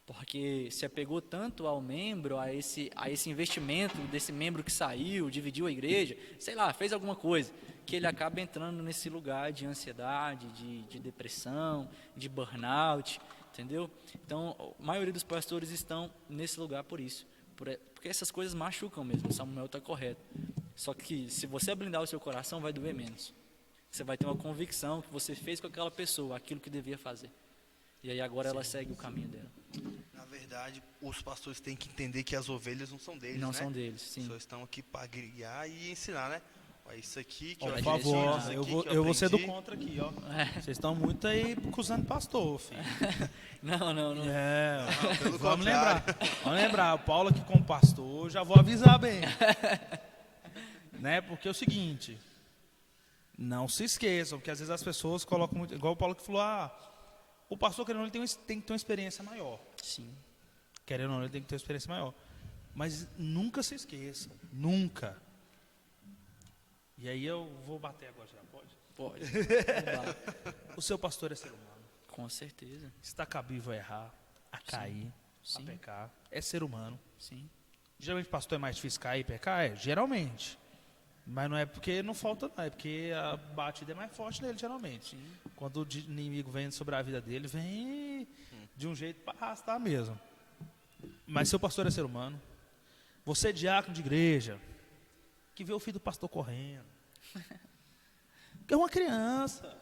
Porque se apegou tanto ao membro, a esse investimento desse membro que saiu, dividiu a igreja, sei lá, fez alguma coisa, que ele acaba entrando nesse lugar de ansiedade, de depressão, de burnout, entendeu? Então, a maioria dos pastores estão nesse lugar por isso, porque essas coisas machucam mesmo, Samuel está correto. Só que se você blindar o seu coração, vai doer menos. Você vai ter uma convicção que você fez com aquela pessoa aquilo que devia fazer. E aí agora ela segue o caminho dela. Na verdade, os pastores têm que entender que as ovelhas não são deles, Não né? são deles, sim. Só estão aqui para guiar e ensinar, né? Ó, isso aqui que Por eu favor, aprendi, isso aqui que eu vou ser do aprendi. contra aqui, ó. Vocês estão muito aí acusando pastor, filho. Não. Pelo Vamos contrário. lembrar, o Paulo aqui como pastor, já vou avisar bem. Né? Porque é o seguinte, não se esqueçam, porque às vezes as pessoas colocam muito, igual o Paulo que falou, o pastor querendo, ele tem que ter uma experiência maior. Sim. Querendo ou não, ele tem que ter uma experiência maior. Mas nunca se esqueça, nunca. E aí eu vou bater agora, já pode? Pode. Vamos lá. O seu pastor é ser humano. Com certeza. Está cabível a errar, a cair, a Sim. pecar. É ser humano. Sim. Geralmente pastor é mais difícil cair e pecar? É, geralmente. Mas não é porque não falta, não. É porque a batida é mais forte nele, geralmente. Sim. Quando o inimigo vem sobre a vida dele, vem de um jeito para arrastar mesmo. Mas seu pastor é ser humano. Você é diácono de igreja, que vê o filho do pastor correndo. Que é uma criança.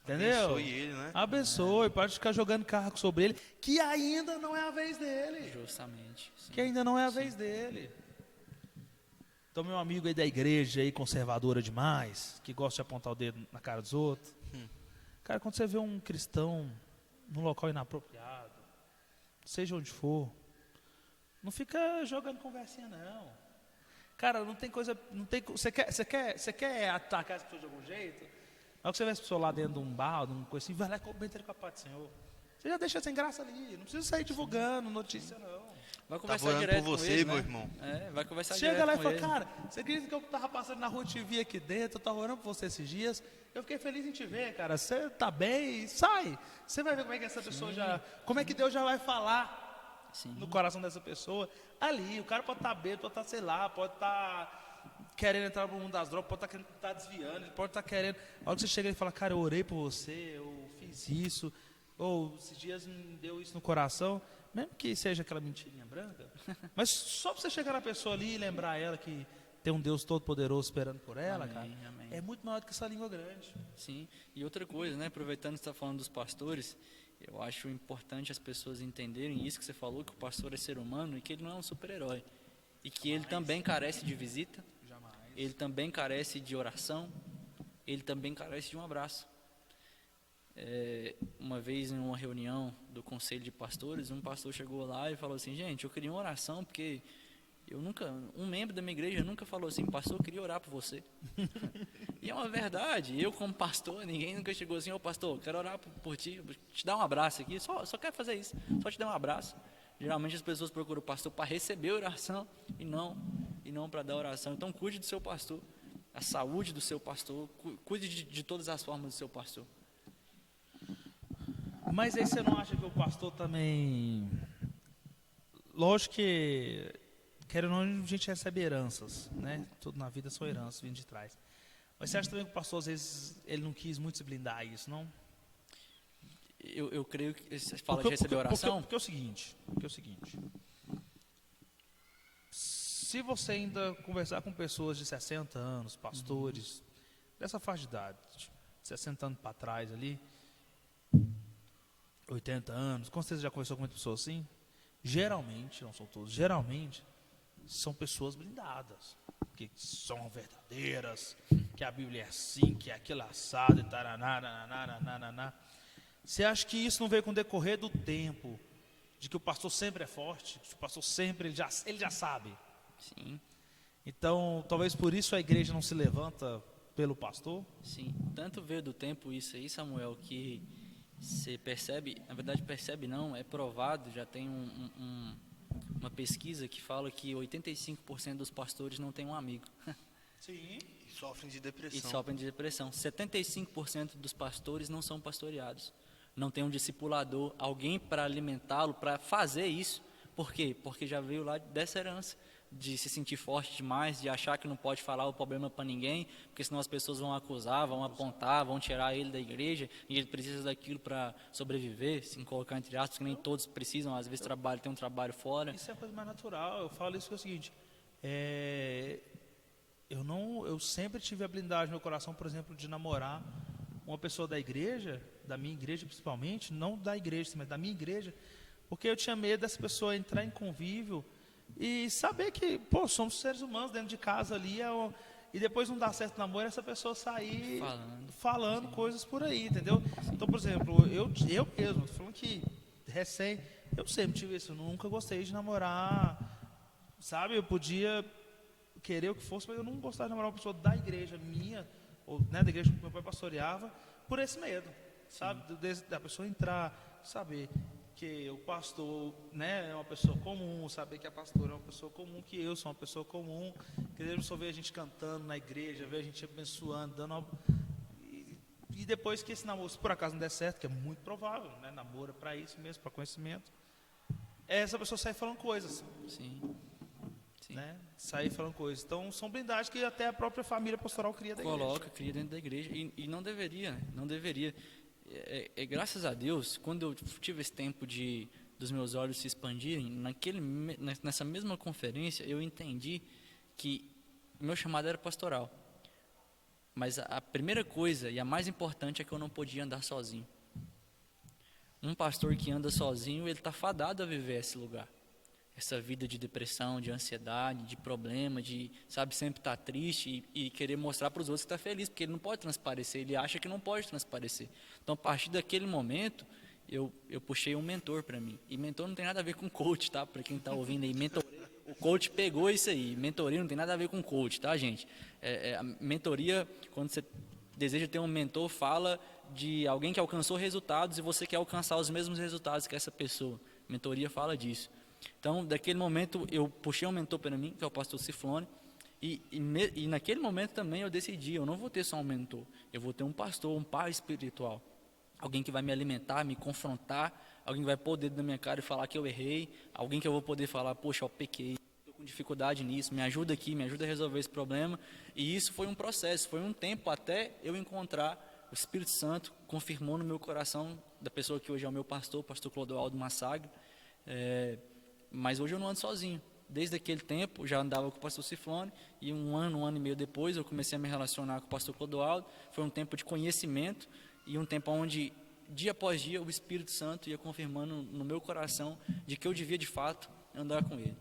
Entendeu? Abençoe ele, né? Abençoe, pode ficar jogando cargo sobre ele, que ainda não é a vez dele. Justamente. Sim. Que ainda não é a vez dele. Então, meu amigo aí da igreja, aí, conservadora demais, que gosta de apontar o dedo na cara dos outros. Cara, quando você vê um cristão num local inapropriado, seja onde for, não fica jogando conversinha, não. Cara, não tem coisa. Não tem, você quer atacar as pessoas de algum jeito? Na hora que você vê as pessoas lá dentro de um bar, de uma coisa assim, vai lá e comenta ele com a paz do Senhor. Você já deixa sem graça ali, não precisa sair divulgando notícia, não. Vai Tá conversar orando direto por com você, ele, meu né? irmão. Vai conversar Chega direto lá e com fala, ele. cara, você acredita que eu estava passando na rua, te vi aqui dentro, eu estava orando por você esses dias, eu fiquei feliz em te ver, cara, você tá bem, sai. Você vai ver como é que essa pessoa já, como é que Deus já vai falar Sim. no coração dessa pessoa. Ali, o cara pode estar bêbado, pode estar, sei lá, pode estar querendo entrar no mundo das drogas, pode estar desviando, ele pode estar querendo. A hora que você chega e fala, cara, eu orei por você, eu fiz isso, ou esses dias me deu isso no coração, mesmo que seja aquela mentirinha branca, mas só para você chegar na pessoa ali e lembrar ela que tem um Deus todo-poderoso esperando por ela, Amém, cara, amém. é muito maior do que essa língua grande. Sim. E outra coisa, né? Aproveitando que você está falando dos pastores, eu acho importante as pessoas entenderem isso que você falou, que o pastor é ser humano e que ele não é um super-herói. E que ele também carece de visita, Jamais. ele também carece de oração, ele também carece de um abraço. Uma vez em uma reunião do conselho de pastores, um pastor chegou lá e falou assim, gente, eu queria uma oração porque um membro da minha igreja nunca falou assim, pastor, eu queria orar por você. E é uma verdade, eu como pastor, ninguém nunca chegou assim, ô pastor, quero orar por ti, te dar um abraço aqui, só quero fazer isso, só te dar um abraço. Geralmente as pessoas procuram o pastor para receber a oração e não para dar oração. Então cuide do seu pastor, a saúde do seu pastor, cuide de todas as formas do seu pastor. Mas aí você não acha que o pastor também... Lógico que, querendo ou não, a gente recebe heranças, né? Tudo na vida são heranças, vindo de trás. Mas você acha também que o pastor, às vezes, ele não quis muito se blindar a isso, não? Eu creio que você fala de receber oração. Porque é o seguinte, se você ainda conversar com pessoas de 60 anos, pastores, dessa faixa de idade, 60 anos para trás ali, 80 anos, com certeza já conversou com muitas pessoas assim, geralmente, não são todos, geralmente, são pessoas blindadas, que são verdadeiras, que a Bíblia é assim, que é aquilo assado, e taraná. Você acha que isso não veio com o decorrer do tempo, de que o pastor sempre é forte, que o pastor sempre, ele já sabe? Sim, Então, talvez por isso a igreja não se levanta pelo pastor? sim. Tanto veio do tempo isso aí, Samuel, que você percebe, na verdade percebe não, é provado, já tem uma pesquisa que fala que 85% dos pastores não tem um amigo. Sim. E sofrem de depressão. E sofrem de depressão. 75% dos pastores não são pastoreados. Não tem um discipulador, alguém para alimentá-lo, para fazer isso. Por quê? Porque já veio lá dessa herança, de se sentir forte demais, de achar que não pode falar o problema para ninguém, porque senão as pessoas vão acusar, vão apontar, vão tirar ele da igreja, e ele precisa daquilo para sobreviver, se colocar entre aspas, que nem todos precisam, às vezes tem um trabalho fora. Isso é a coisa mais natural. Eu falo isso que é o seguinte, eu sempre tive a blindagem no meu coração, por exemplo, de namorar uma pessoa da igreja, da minha igreja principalmente, não da igreja, mas da minha igreja, porque eu tinha medo dessa pessoa entrar em convívio e saber que, pô, somos seres humanos dentro de casa ali, e depois não dar certo o namoro, essa pessoa sair falando coisas por aí, entendeu? Então, por exemplo, eu mesmo, tô falando que eu sempre tive isso, eu nunca gostei de namorar, sabe? Eu podia querer o que fosse, mas eu não gostava de namorar uma pessoa da igreja minha, ou né, da igreja que meu pai pastoreava, por esse medo, sabe? Da pessoa entrar, saber porque o pastor, né, é uma pessoa comum, saber que a pastora é uma pessoa comum, que eu sou uma pessoa comum, que Deus só vê a gente cantando na igreja, vê a gente abençoando, dando uma... e depois que esse namoro, se por acaso não der certo, que é muito provável, né, namoro é para isso mesmo, para conhecimento, essa pessoa sai falando coisas, Sim. né, sai falando coisas. Então são blindagens que até a própria família pastoral cria da igreja. Cria dentro da igreja. E não deveria, não deveria. Graças a Deus, quando eu tive esse tempo dos meus olhos se expandirem, nessa mesma conferência, eu entendi que meu chamado era pastoral. Mas a primeira coisa e a mais importante é que eu não podia andar sozinho. Um pastor que anda sozinho, ele está fadado a viver esse lugar. Essa vida de depressão, de ansiedade, de problema, de, sabe, sempre estar triste e querer mostrar para os outros que está feliz, porque ele não pode transparecer, ele acha que não pode transparecer. Então, a partir daquele momento, eu puxei um mentor para mim. E mentor não tem nada a ver com coach, tá? Para quem está ouvindo aí, o coach pegou isso aí. Mentoria não tem nada a ver com coach, tá, gente? A mentoria, quando você deseja ter um mentor, fala de alguém que alcançou resultados e você quer alcançar os mesmos resultados que essa pessoa. Mentoria fala disso. Então, daquele momento, eu puxei um mentor para mim, que é o pastor Ciflone, e naquele momento também eu decidi, eu não vou ter só um mentor, eu vou ter um pastor, um pai espiritual, alguém que vai me alimentar, me confrontar, alguém que vai pôr o dedo na minha cara e falar que eu errei, alguém que eu vou poder falar, poxa, eu pequei, estou com dificuldade nisso, me ajuda aqui, me ajuda a resolver esse problema. E isso foi um processo, foi um tempo até eu encontrar o Espírito Santo, confirmou no meu coração, da pessoa que hoje é o meu pastor, o pastor Clodoaldo Massagre. Mas hoje eu não ando sozinho. Desde aquele tempo, já andava com o pastor Ciflone, e um ano e meio depois, eu comecei a me relacionar com o pastor Clodoaldo. Foi um tempo de conhecimento, e um tempo onde, dia após dia, o Espírito Santo ia confirmando no meu coração de que eu devia, de fato, andar com ele.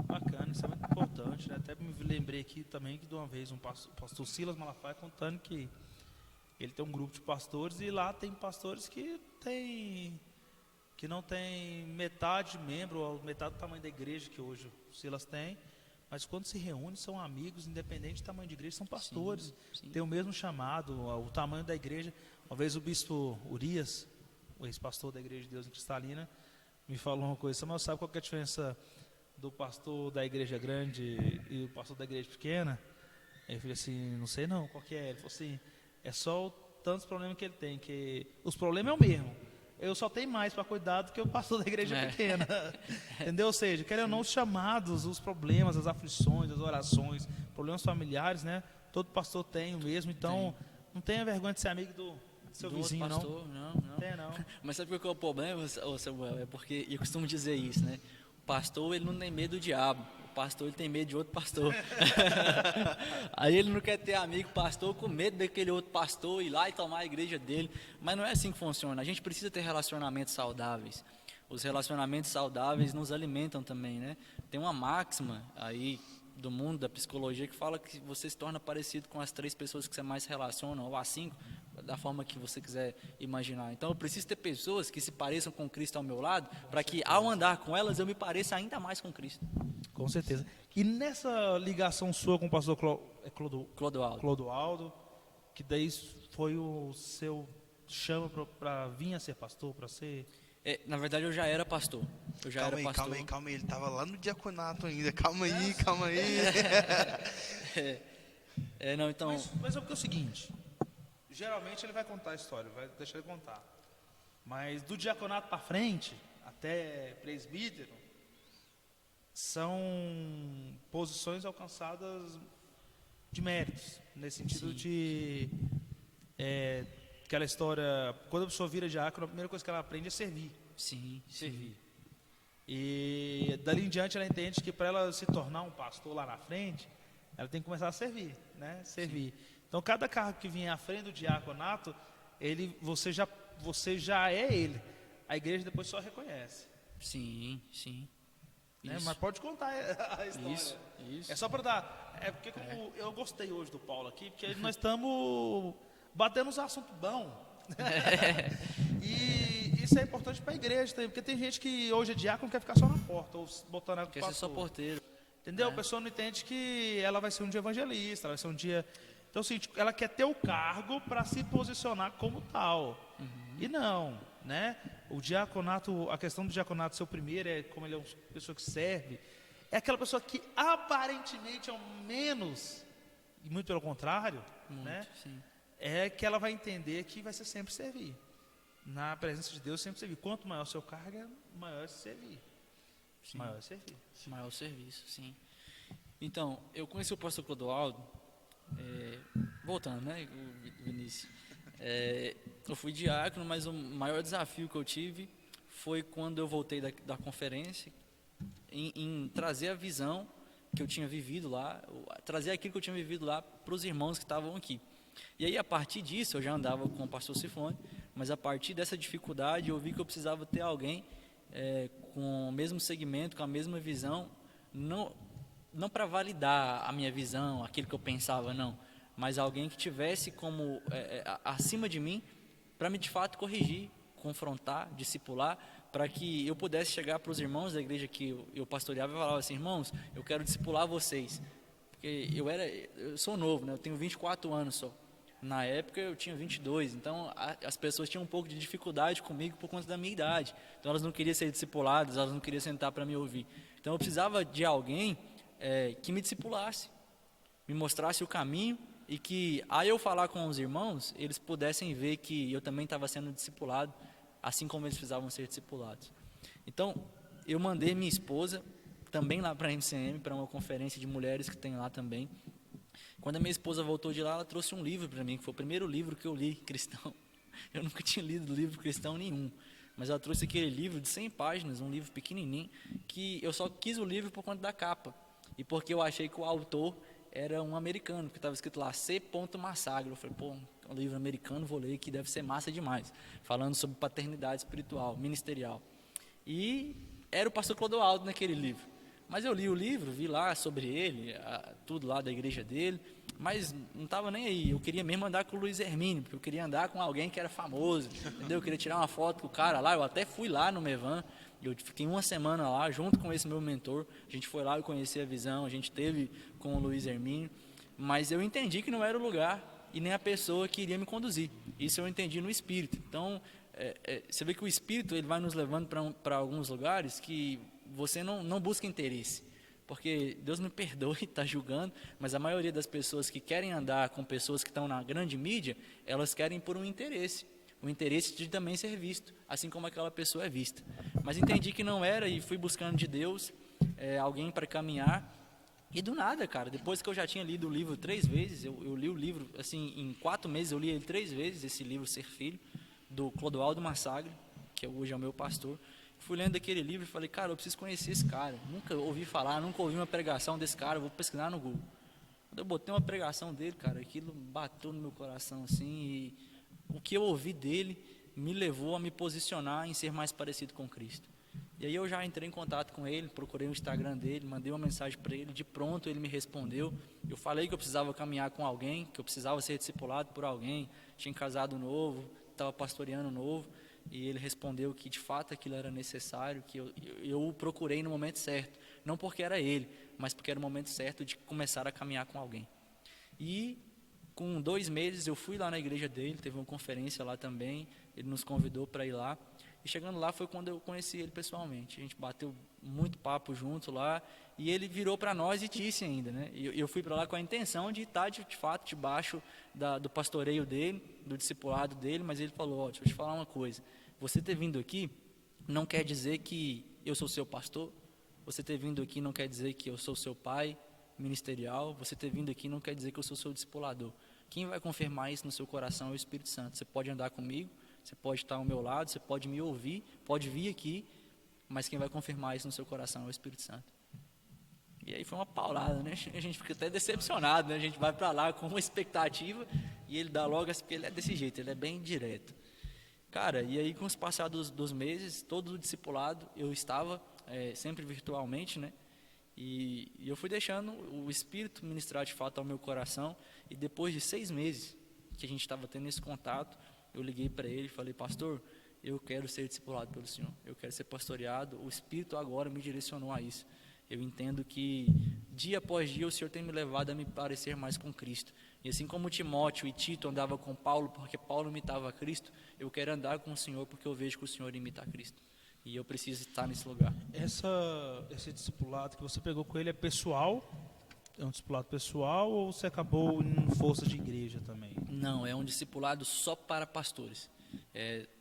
Bacana, isso é muito importante, né? Até me lembrei aqui também que de uma vez o pastor Silas Malafaia contando que ele tem um grupo de pastores, e lá tem pastores que não tem metade de membro, ou metade do tamanho da igreja que hoje o Silas tem, mas quando se reúnem são amigos, independente do tamanho de igreja, são pastores, sim. Tem o mesmo chamado, o tamanho da igreja. Uma vez o bispo Urias, o ex-pastor da Igreja de Deus em Cristalina, me falou uma coisa: Samuel, sabe qual que é a diferença do pastor da igreja grande e o pastor da igreja pequena? Aí eu falei assim, não sei não, qual que é? Ele falou assim, é só tantos problemas que ele tem, que os problemas é o mesmo. Eu só tenho mais para cuidar do que o pastor da igreja pequena. Entendeu? Ou seja, querendo ou não, os chamados, os problemas, as aflições, as orações, problemas familiares, né? Todo pastor tem o mesmo, então não tenha vergonha de ser amigo do seu vizinho, pastor, não. Não. Tem, não. Mas sabe qual é o problema, Samuel? É porque, eu costumo dizer isso, né? O pastor, ele não tem medo do diabo. O pastor, ele tem medo de outro pastor. Aí ele não quer ter amigo pastor com medo daquele outro pastor ir lá e tomar a igreja dele. Mas não é assim que funciona. A gente precisa ter relacionamentos saudáveis. Os relacionamentos saudáveis nos alimentam também, né? Tem uma máxima aí do mundo da psicologia que fala que você se torna parecido com as 3 pessoas que você mais se relaciona, ou as 5, da forma que você quiser imaginar. Então eu preciso ter pessoas que se pareçam com Cristo ao meu lado, para que ao andar com elas eu me pareça ainda mais com Cristo. Com certeza. E nessa ligação sua com o pastor Clodoaldo, que daí foi o seu chama para vir a ser pastor, para ser... Na verdade eu já era pastor. Calma aí, ele estava lá no diaconato ainda. Calma aí. Não, então... Mas é porque é o seguinte, geralmente ele vai contar a história, vai deixar ele contar. Mas do diaconato para frente, até presbítero, são posições alcançadas de méritos, nesse sentido de aquela história, quando a pessoa vira diácono, a primeira coisa que ela aprende é servir. Sim. E dali em diante ela entende que para ela se tornar um pastor lá na frente, ela tem que começar a servir, né? Servir. Então cada cargo que vier à frente do diaconato, você já é ele. A igreja depois só reconhece. Sim. Né? Mas pode contar a história. Isso. É só para dar. É porque como eu gostei hoje do Paulo aqui, porque nós estamos batendo uns assuntos bons. E isso é importante para a igreja também, porque tem gente que hoje é diácono quer ficar só na porta, ou botando água Quer ser só porteiro. Entendeu? A pessoa não entende que ela vai ser um dia evangelista, ela vai ser um dia... Então, assim, ela quer ter o cargo para se posicionar como tal. E não, né? O diaconato, a questão do diaconato ser o primeiro, é como ele é uma pessoa que serve, é aquela pessoa que aparentemente é o menos, e muito pelo contrário, Muito, né? sim. É que ela vai entender que vai ser sempre servir. Na presença de Deus, sempre servir. Quanto maior o seu cargo, maior é servir. Sim. Maior é servir. Maior serviço, sim. Então, eu conheci o pastor Clodoaldo, voltando, né, o Vinícius. Eu fui diácono, mas o maior desafio que eu tive foi quando eu voltei da conferência, em trazer a visão que eu tinha vivido lá, trazer aquilo que eu tinha vivido lá para os irmãos que estavam aqui. E aí, a partir disso, eu já andava com o pastor Cifone, mas a partir dessa dificuldade, eu vi que eu precisava ter alguém com o mesmo segmento, com a mesma visão, não para validar a minha visão, aquilo que eu pensava, não, mas alguém que tivesse como acima de mim, para me de fato corrigir, confrontar, discipular, para que eu pudesse chegar para os irmãos da igreja que eu pastoreava e falava assim: irmãos, eu quero discipular vocês, porque eu sou novo, né? Eu tenho 24 anos só. Na época eu tinha 22, então as pessoas tinham um pouco de dificuldade comigo por conta da minha idade. Então elas não queriam ser discipuladas, elas não queriam sentar para me ouvir. Então eu precisava de alguém que me discipulasse, me mostrasse o caminho, e que, ao eu falar com os irmãos, eles pudessem ver que eu também estava sendo discipulado, assim como eles precisavam ser discipulados. Então, eu mandei minha esposa também lá para a MCM, para uma conferência de mulheres que tem lá também. Quando a minha esposa voltou de lá, ela trouxe um livro para mim, que foi o primeiro livro que eu li, cristão. Eu nunca tinha lido livro cristão nenhum, mas ela trouxe aquele livro de 100 páginas, um livro pequenininho, que eu só quis o livro por conta da capa, e porque eu achei que o autor era um americano, que estava escrito lá, C. Massagro. Eu falei, um livro americano, vou ler, que deve ser massa demais, falando sobre paternidade espiritual, ministerial. E era o pastor Clodoaldo naquele livro. Mas eu li o livro, vi lá sobre ele, tudo lá da igreja dele, mas não estava nem aí. Eu queria mesmo andar com o Luiz Hermínio, porque eu queria andar com alguém que era famoso, entendeu? Eu queria tirar uma foto com o cara lá. Eu até fui lá no Mevan, eu fiquei uma semana lá, junto com esse meu mentor. A gente foi lá e conheci a visão, a gente teve com o Luiz Hermínio, mas eu entendi que não era o lugar e nem a pessoa que iria me conduzir. Isso eu entendi no Espírito. Então, você vê que o Espírito ele vai nos levando para alguns lugares que você não busca interesse, porque Deus me perdoe estar julgando, mas a maioria das pessoas que querem andar com pessoas que estão na grande mídia, elas querem por um interesse, o interesse de também ser visto, assim como aquela pessoa é vista. Mas entendi que não era e fui buscando de Deus alguém para caminhar. E do nada, cara, depois que eu já tinha lido o livro 3 vezes, eu li o livro, assim, em 4 meses eu li ele 3 vezes, esse livro Ser Filho, do Clodoaldo Massagro, que hoje é o meu pastor. Fui lendo aquele livro e falei, cara, eu preciso conhecer esse cara. Nunca ouvi falar, nunca ouvi uma pregação desse cara, vou pesquisar no Google. Quando eu botei uma pregação dele, cara, aquilo bateu no meu coração, assim, e o que eu ouvi dele me levou a me posicionar em ser mais parecido com Cristo. E aí eu já entrei em contato com ele, procurei o Instagram dele, mandei uma mensagem para ele, de pronto ele me respondeu. Eu falei que eu precisava caminhar com alguém, que eu precisava ser discipulado por alguém, tinha casado novo, estava pastoreando novo, e ele respondeu que de fato aquilo era necessário, que eu o procurei no momento certo, não porque era ele, mas porque era o momento certo de começar a caminhar com alguém. E com 2 meses eu fui lá na igreja dele, teve uma conferência lá também, ele nos convidou para ir lá. E chegando lá foi quando eu conheci ele pessoalmente. A gente bateu muito papo junto lá, e ele virou para nós e disse ainda, né? Eu fui para lá com a intenção de estar de fato debaixo do pastoreio dele, do discipulado dele, mas ele falou, deixa eu te falar uma coisa, você ter vindo aqui não quer dizer que eu sou seu pastor, você ter vindo aqui não quer dizer que eu sou seu pai ministerial, você ter vindo aqui não quer dizer que eu sou seu discipulador. Quem vai confirmar isso no seu coração é o Espírito Santo. Você pode andar comigo, você pode estar ao meu lado, você pode me ouvir, pode vir aqui, mas quem vai confirmar isso no seu coração é o Espírito Santo. E aí foi uma paulada, né? A gente fica até decepcionado, né? A gente vai para lá com uma expectativa e ele dá logo, porque ele é desse jeito, ele é bem direto. Cara, e aí com os passados dos meses, todo o discipulado, eu estava sempre virtualmente, né? E eu fui deixando o Espírito ministrar de fato ao meu coração, e depois de 6 meses que a gente estava tendo esse contato, eu liguei para ele e falei, pastor, eu quero ser discipulado pelo Senhor, eu quero ser pastoreado, o Espírito agora me direcionou a isso. Eu entendo que dia após dia o Senhor tem me levado a me parecer mais com Cristo. E assim como Timóteo e Tito andavam com Paulo, porque Paulo imitava Cristo, eu quero andar com o Senhor porque eu vejo que o Senhor imita Cristo. E eu preciso estar nesse lugar. Esse discipulado que você pegou com ele é pessoal? É um discipulado pessoal ou você acabou em força de igreja também? Não, é um discipulado só para pastores.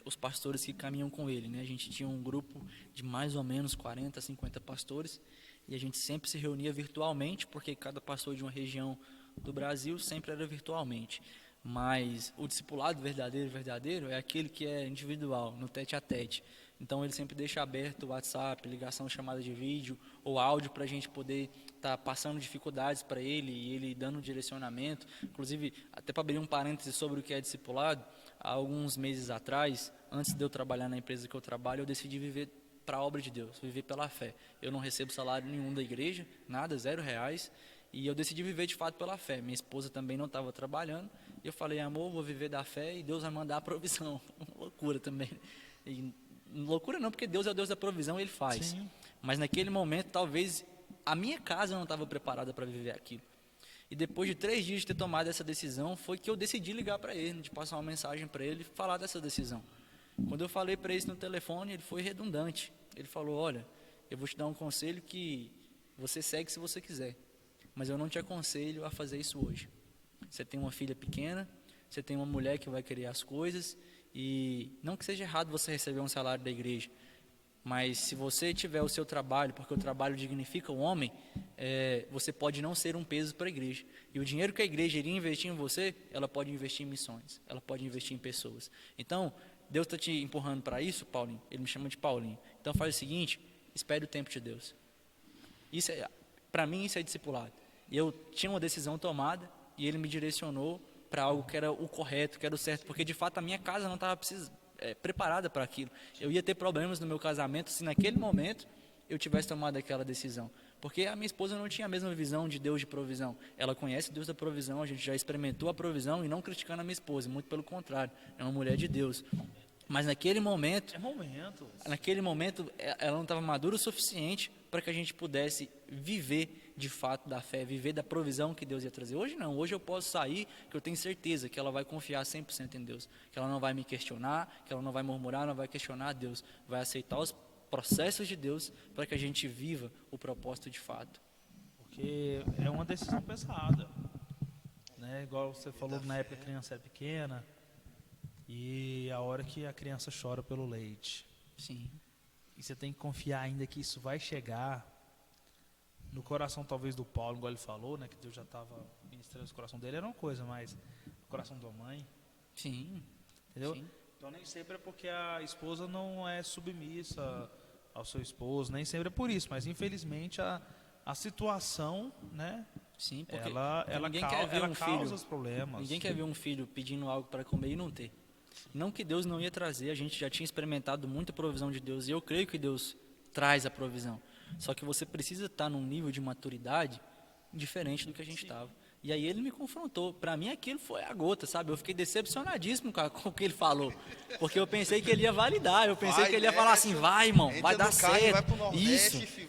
Os pastores que caminham com ele, né? A gente tinha um grupo de mais ou menos 40, 50 pastores e a gente sempre se reunia virtualmente, porque cada pastor de uma região do Brasil sempre era virtualmente. Mas o discipulado verdadeiro é aquele que é individual, no tete a tete. Então ele sempre deixa aberto o WhatsApp, ligação, chamada de vídeo ou áudio para a gente poder estar passando dificuldades para ele e ele dando direcionamento. Inclusive, até para abrir um parêntese sobre o que é discipulado, há alguns meses atrás, antes de eu trabalhar na empresa que eu trabalho, eu decidi viver para a obra de Deus, viver pela fé. Eu não recebo salário nenhum da igreja, nada, R$0, e eu decidi viver de fato pela fé. Minha esposa também não estava trabalhando, e eu falei, amor, vou viver da fé e Deus vai mandar a provisão. Loucura também. E, loucura não, porque Deus é o Deus da provisão e Ele faz. Sim. Mas naquele momento, talvez, a minha casa não estava preparada para viver aquilo. E depois de 3 dias de ter tomado essa decisão, foi que eu decidi ligar para ele, de passar uma mensagem para ele e falar dessa decisão. Quando eu falei para ele no telefone, ele foi redundante. Ele falou, olha, eu vou te dar um conselho que você segue se você quiser, mas eu não te aconselho a fazer isso hoje. Você tem uma filha pequena, você tem uma mulher que vai querer as coisas, e não que seja errado você receber um salário da igreja, mas se você tiver o seu trabalho, porque o trabalho dignifica o homem, você pode não ser um peso para a igreja. E o dinheiro que a igreja iria investir em você, ela pode investir em missões, ela pode investir em pessoas. Então, Deus está te empurrando para isso, Paulinho? Ele me chama de Paulinho. Então faz o seguinte, espere o tempo de Deus. Para mim isso é discipulado. Eu tinha uma decisão tomada e ele me direcionou para algo que era o correto, que era o certo, porque de fato a minha casa não estava preparada para aquilo. Eu ia ter problemas no meu casamento se naquele momento eu tivesse tomado aquela decisão. Porque a minha esposa não tinha a mesma visão de Deus de provisão. Ela conhece Deus da provisão, a gente já experimentou a provisão, e não criticando a minha esposa, muito pelo contrário, é uma mulher de Deus. Mas naquele momento, ela não estava madura o suficiente para que a gente pudesse viver de fato da fé, viver da provisão que Deus ia trazer. Hoje não, hoje eu posso sair, que eu tenho certeza que ela vai confiar 100% em Deus, que ela não vai me questionar, que ela não vai murmurar, não vai questionar a Deus, vai aceitar os processos de Deus para que a gente viva o propósito de fato. Porque é uma decisão pesada, né? Igual você falou, na época a criança era pequena e a hora que a criança chora pelo leite. Sim. E você tem que confiar ainda que isso vai chegar no coração talvez do Paulo, igual ele falou, né? Que Deus já estava ministrando o coração dele, era uma coisa, mas o coração da mãe. Sim. Entendeu? Sim. Então nem sempre é porque a esposa não é submissa ao seu esposo, nem sempre é por isso, mas infelizmente a situação, né? Sim, porque ela ninguém quer ver causa os problemas. Ninguém quer ver um filho pedindo algo para comer e não ter. Não que Deus não ia trazer, a gente já tinha experimentado muita provisão de Deus, e eu creio que Deus traz a provisão. Só que você precisa estar num nível de maturidade diferente do que a gente estava. E aí ele me confrontou. Para mim aquilo foi a gota, sabe? Eu fiquei decepcionadíssimo com o que ele falou. Porque eu pensei que ele ia validar, eu pensei que ele ia falar assim, vai irmão, vai dar certo. Vai pro Nordeste, Isso.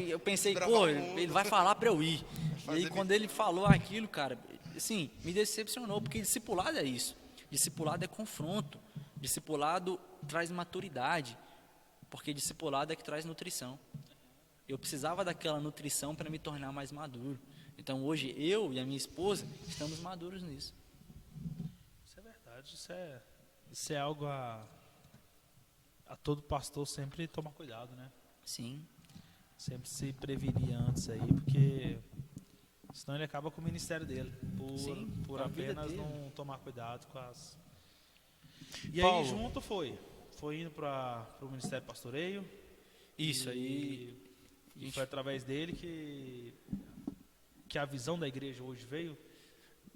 Eu pensei, pô, ele vai falar para eu ir. E aí quando ele falou aquilo, cara, assim, me decepcionou, porque discipulado é isso. Discipulado é confronto. Discipulado traz maturidade. Porque discipulado é que traz nutrição. Eu precisava daquela nutrição para me tornar mais maduro. Então hoje eu e a minha esposa estamos maduros nisso. Isso é verdade, isso é algo a todo pastor sempre tomar cuidado, né? Sim. Sempre se prevenir antes aí, porque senão ele acaba com o ministério dele, por apenas não tomar cuidado com as... E Paulo, aí junto foi indo para o Ministério Pastoreio. Isso aí. E foi através dele que a visão da igreja hoje veio?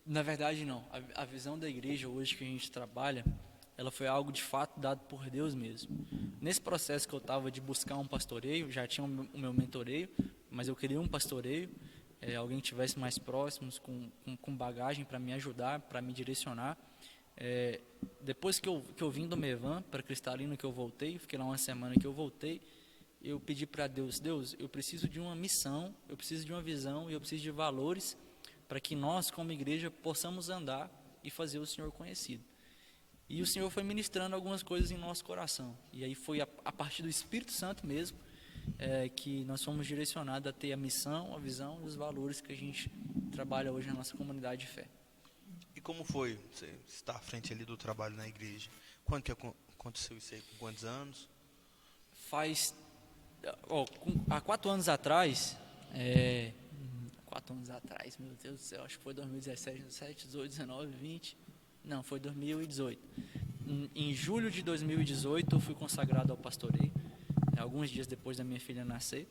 Na verdade não, a visão da igreja hoje que a gente trabalha, ela foi algo de fato dado por Deus mesmo. Nesse processo que eu estava de buscar um pastoreio, já tinha o meu mentoreio, mas eu queria um pastoreio, alguém que estivesse mais próximos, com bagagem para me ajudar, para me direcionar. Depois que eu vim do Mevan para Cristalino, que eu voltei, fiquei lá uma semana que eu voltei, eu pedi para Deus, eu preciso de uma missão, eu preciso de uma visão e eu preciso de valores para que nós, como igreja, possamos andar e fazer o Senhor conhecido. E o Senhor foi ministrando algumas coisas em nosso coração. E aí foi a partir do Espírito Santo mesmo que nós fomos direcionados a ter a missão, a visão e os valores que a gente trabalha hoje na nossa comunidade de fé. E como foi você estar à frente ali do trabalho na igreja? Quando que aconteceu isso aí? Com quantos anos? Há 4 anos atrás, 4 anos atrás, meu Deus do céu, acho que foi 2017, 17, 18, 19, 20, não, foi 2018. Em julho de 2018 eu fui consagrado ao pastoreio, alguns dias depois da minha filha nascer,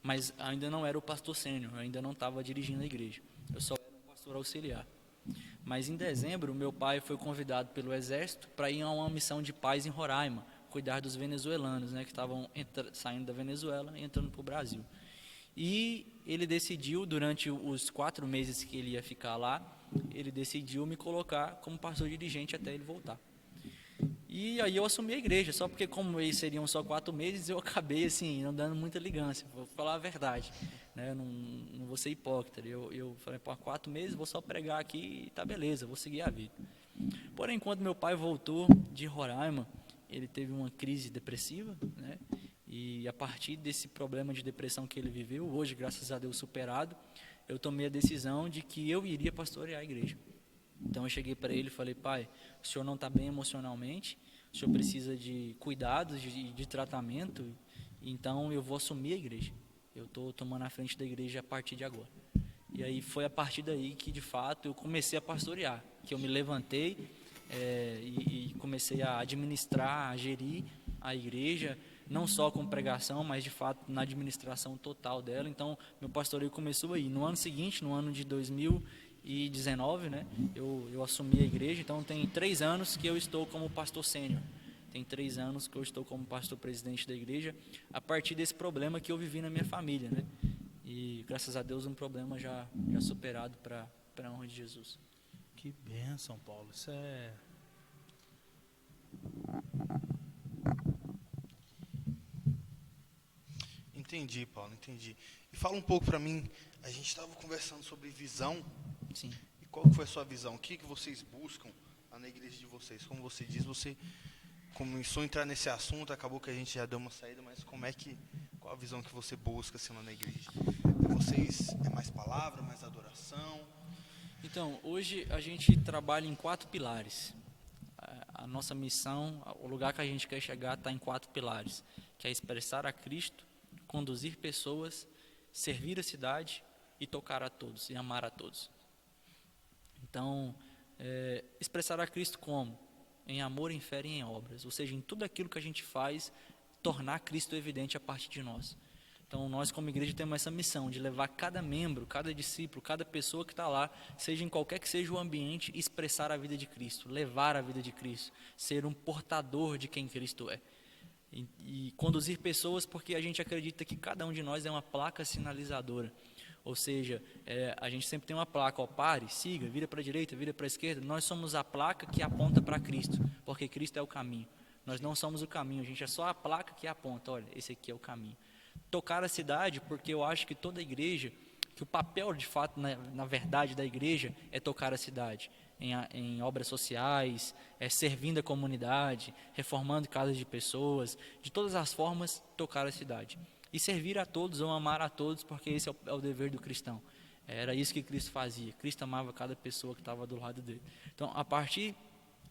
mas ainda não era o pastor sênior, eu ainda não estava dirigindo a igreja, eu só era um pastor auxiliar. Mas em dezembro, meu pai foi convidado pelo exército para ir a uma missão de paz em Roraima, cuidar dos venezuelanos, que estavam saindo da Venezuela e entrando para o Brasil. E ele decidiu, durante os 4 meses que ele ia ficar lá, ele decidiu me colocar como pastor dirigente até ele voltar. E aí eu assumi a igreja, só porque como eles seriam só 4 meses, eu acabei assim, não dando muita ligância, vou falar a verdade, eu não vou ser hipócrita. Eu falei, 4 meses, vou só pregar aqui e tá beleza, vou seguir a vida. Porém, quando meu pai voltou de Roraima, ele teve uma crise depressiva, e a partir desse problema de depressão que ele viveu, hoje, graças a Deus, superado, eu tomei a decisão de que eu iria pastorear a igreja. Então eu cheguei para ele e falei, pai, o senhor não está bem emocionalmente, o senhor precisa de cuidados, de tratamento, então eu vou assumir a igreja. Eu estou tomando a frente da igreja a partir de agora. E aí foi a partir daí que, de fato, eu comecei a pastorear, que eu me levantei e comecei a administrar, a gerir a igreja, não só com pregação, mas, de fato, na administração total dela. Então, meu pastoreio começou aí. No ano seguinte, no ano de 2019, eu assumi a igreja. Então, tem 3 anos que eu estou como pastor sênior. Tem 3 anos que eu estou como pastor presidente da igreja, a partir desse problema que eu vivi na minha família, E, graças a Deus, um problema já superado para a honra de Jesus. Que bênção, Paulo. Isso é... Entendi, Paulo, entendi. E fala um pouco para mim, a gente estava conversando sobre visão. Sim. E qual foi a sua visão? O que vocês buscam lá na igreja de vocês? Como você diz, você começou a entrar nesse assunto, acabou que a gente já deu uma saída, mas qual a visão que você busca assim, lá na igreja? Vocês, é mais palavra, mais adoração? Então, hoje a gente trabalha em 4 pilares. A nossa missão, o lugar que a gente quer chegar está em 4 pilares, que é expressar a Cristo, conduzir pessoas, servir a cidade e tocar a todos, e amar a todos. Então, expressar a Cristo como? Em amor, em fé e em obras, ou seja, em tudo aquilo que a gente faz, tornar Cristo evidente a partir de nós. Então, nós como igreja temos essa missão de levar cada membro, cada discípulo, cada pessoa que está lá, seja em qualquer que seja o ambiente, expressar a vida de Cristo, levar a vida de Cristo, ser um portador de quem Cristo é. E conduzir pessoas, porque a gente acredita que cada um de nós é uma placa sinalizadora. Ou seja, a gente sempre tem uma placa, pare, siga, vira para a direita, vira para a esquerda. Nós somos a placa que aponta para Cristo, porque Cristo é o caminho. Nós não somos o caminho, a gente é só a placa que aponta, olha, esse aqui é o caminho. Tocar a cidade, porque eu acho que toda igreja, que o papel de fato, na verdade da igreja, é tocar a cidade. Em obras sociais, servindo a comunidade, reformando casas de pessoas, de todas as formas, tocar a cidade. E servir a todos ou amar a todos, porque esse é o dever do cristão. Era isso que Cristo fazia. Cristo amava cada pessoa que estava do lado dele. Então, a partir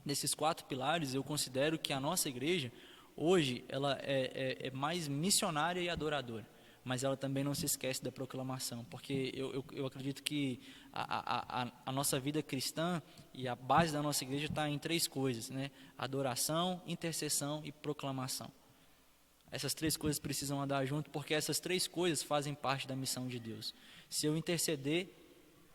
desses 4 pilares, eu considero que a nossa igreja, hoje, ela é mais missionária e adoradora. Mas ela também não se esquece da proclamação, porque eu acredito que a nossa vida cristã e a base da nossa igreja está em 3 coisas, adoração, intercessão e proclamação. Essas 3 coisas precisam andar junto, porque essas 3 coisas fazem parte da missão de Deus. Se eu interceder,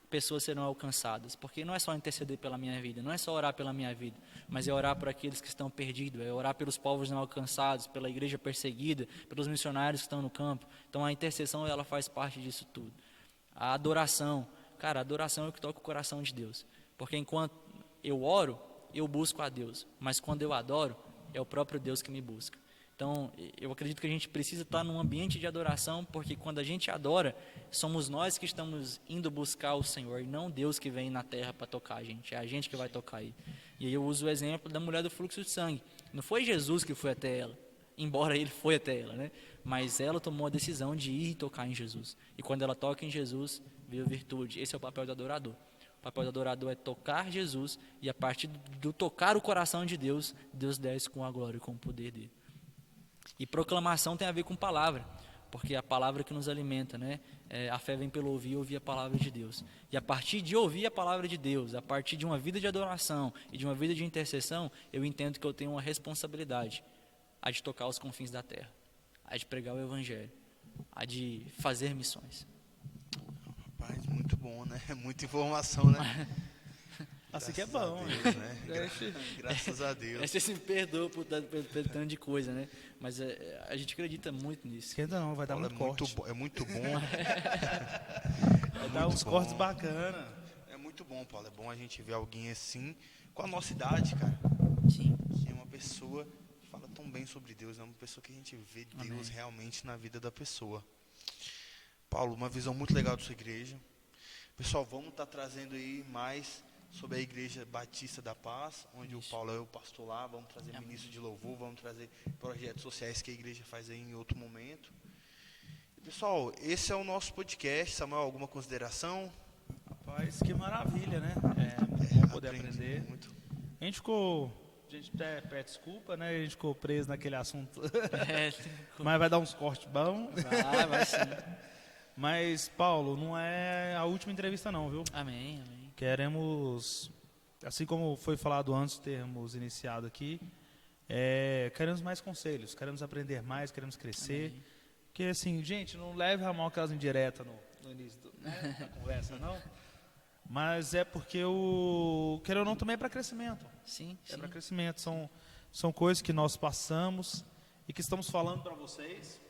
pessoas serão alcançadas, porque não é só interceder pela minha vida, não é só orar pela minha vida, mas é orar por aqueles que estão perdidos, é orar pelos povos não alcançados, pela igreja perseguida, pelos missionários que estão no campo. Então a intercessão, ela faz parte disso tudo. A adoração, a adoração é o que toca o coração de Deus, porque enquanto eu oro, eu busco a Deus, mas quando eu adoro, é o próprio Deus que me busca. Então, eu acredito que a gente precisa estar num ambiente de adoração, porque quando a gente adora, somos nós que estamos indo buscar o Senhor, e não Deus que vem na terra para tocar a gente, é a gente que vai tocar aí. E aí eu uso o exemplo da mulher do fluxo de sangue. Não foi Jesus que foi até ela, embora ele foi até ela, né? Mas ela tomou a decisão de ir tocar em Jesus. E quando ela toca em Jesus, veio virtude. Esse é o papel do adorador. O papel do adorador é tocar Jesus, e a partir do tocar o coração de Deus, Deus desce com a glória e com o poder dele. E proclamação tem a ver com palavra, porque é a palavra que nos alimenta, né? A fé vem pelo ouvir e ouvir a palavra de Deus. E a partir de ouvir a palavra de Deus, a partir de uma vida de adoração e de uma vida de intercessão, eu entendo que eu tenho uma responsabilidade, a de tocar os confins da terra, a de pregar o evangelho, a de fazer missões. Rapaz, muito bom, né? Muita informação, né? Assim que é Graças a bom, Deus, né? Graças a Deus. Aí você se me perdoa pelo tanto de coisa, né? Mas a gente acredita muito nisso. Esquenta não, vai dar Paulo, muito corte. é muito bom. Vai dar uns cortes bacanas. É muito bom, Paulo. É bom a gente ver alguém assim, com a nossa idade, cara. Sim. Que é uma pessoa que fala tão bem sobre Deus, é uma pessoa que a gente vê Deus realmente na vida da pessoa. Paulo, uma visão muito legal da sua igreja. Pessoal, vamos estar trazendo aí mais sobre a Igreja Batista da Paz, onde o Paulo é o pastor lá. Vamos trazer ministro de louvor, vamos trazer projetos sociais que a igreja faz aí em outro momento. E, pessoal, esse é o nosso podcast. Samuel, alguma consideração? Rapaz, que maravilha, né? É muito bom poder Aprendi aprender. muito. A gente até pede desculpa, né? A gente ficou preso naquele assunto. Mas vai dar uns cortes bons. Vai sim. Mas, Paulo, não é a última entrevista não, viu? Amém, amém. Queremos, assim como foi falado antes de termos iniciado aqui, queremos mais conselhos, queremos aprender mais, queremos crescer. Amém. Porque, assim, gente, não leve a mão aquelas indiretas no início da conversa, não. Mas é porque querendo ou não, também é para crescimento. Sim, É sim. para crescimento. São coisas que nós passamos e que estamos falando para vocês.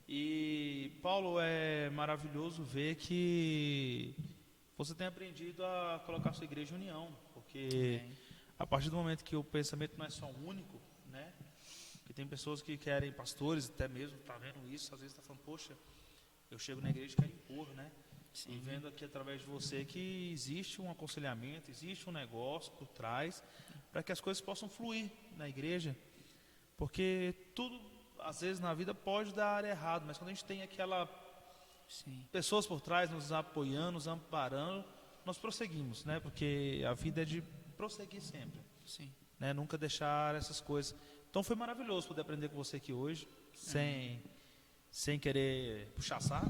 E, Paulo, é maravilhoso ver que você tem aprendido a colocar sua igreja em união. Porque a partir do momento que o pensamento não é só único, né? Que tem pessoas que querem, pastores até mesmo, tá vendo isso, às vezes está falando, poxa, eu chego na igreja e quero impor, né? Sim. E vendo aqui através de você que existe um aconselhamento, existe um negócio por trás, para que as coisas possam fluir na igreja. Porque tudo, às vezes, na vida pode dar errado, mas quando a gente tem Sim. pessoas por trás nos apoiando, nos amparando, nós prosseguimos, né? Porque a vida é de prosseguir sempre, Sim. né? Nunca deixar essas coisas. Então foi maravilhoso poder aprender com você aqui hoje, sem querer puxar saco,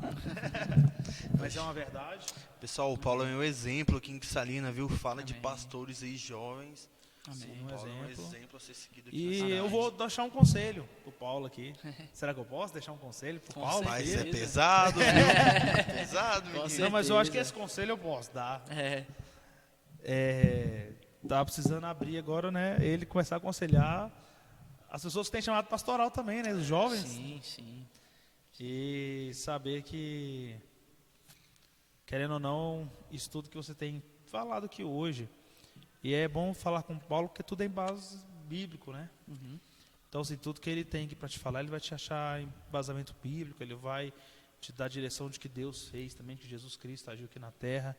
mas é uma verdade. Pessoal, o Paulo é meu exemplo aqui em Cristalina, viu? Fala de Amém. pastores aí jovens. Amém. Um Paulo é um exemplo. exemplo a ser seguido aqui E na cidade. eu vou deixar um conselho pro Paulo aqui. Será que eu posso deixar um conselho pro Com Paulo? Mas certeza. é pesado, viu? É pesado, Com menino. Não, mas eu acho que certeza. esse conselho eu posso dar. É. Tá precisando abrir agora, né? Ele começar a aconselhar as pessoas que têm chamado pastoral também, né? Os jovens. Sim, sim. E saber que, querendo ou não, isso tudo que você tem falado aqui hoje. E é bom falar com o Paulo, porque tudo é em base bíblico, né? Uhum. Então, assim, tudo que ele tem aqui para te falar, ele vai te achar em embasamento bíblico, ele vai te dar a direção de que Deus fez também, que Jesus Cristo agiu aqui na terra.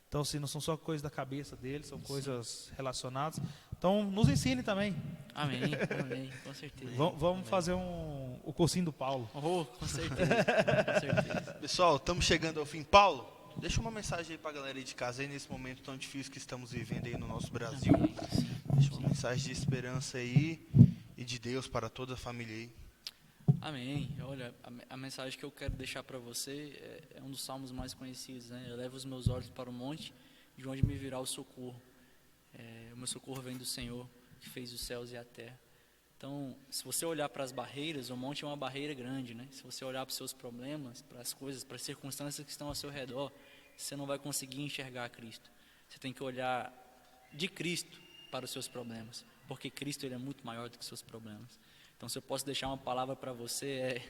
Então, assim, não são só coisas da cabeça dele, são coisas relacionadas. Então, nos ensine também. Amém, amém, com certeza. Vamos fazer o cursinho do Paulo. Oh, com certeza, com certeza. Pessoal, estamos chegando ao fim. Paulo, deixa uma mensagem aí para a galera aí de casa, aí nesse momento tão difícil que estamos vivendo aí no nosso Brasil. Amém, sim. Deixa uma mensagem de esperança aí e de Deus para toda a família aí. Amém. Olha, a mensagem que eu quero deixar para você é um dos salmos mais conhecidos, né? Eu levo os meus olhos para o monte, de onde me virá o socorro. O meu socorro vem do Senhor, que fez os céus e a terra. Então, se você olhar para as barreiras, o monte é uma barreira grande, né? Se você olhar para os seus problemas, para as coisas, para as circunstâncias que estão ao seu redor, você não vai conseguir enxergar Cristo. Você tem que olhar de Cristo para os seus problemas, porque Cristo ele é muito maior do que os seus problemas. Então, se eu posso deixar uma palavra para você,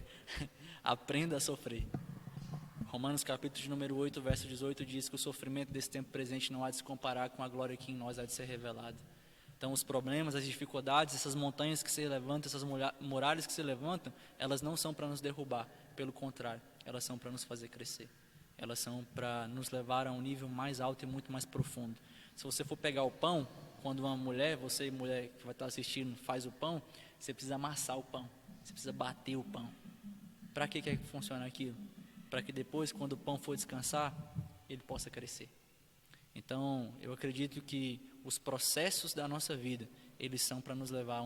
aprenda a sofrer. Romanos capítulo de número 8, verso 18 diz que o sofrimento desse tempo presente não há de se comparar com a glória que em nós há de ser revelada. Então, os problemas, as dificuldades, essas montanhas que se levantam, essas muralhas que se levantam, elas não são para nos derrubar, pelo contrário, elas são para nos fazer crescer. Elas são para nos levar a um nível mais alto e muito mais profundo. Se você for pegar o pão, quando uma mulher, você mulher que vai estar assistindo, faz o pão, você precisa amassar o pão, você precisa bater o pão. Para que é que funciona aquilo? Para que depois, quando o pão for descansar, ele possa crescer. Então, eu acredito que os processos da nossa vida, eles são para nos levar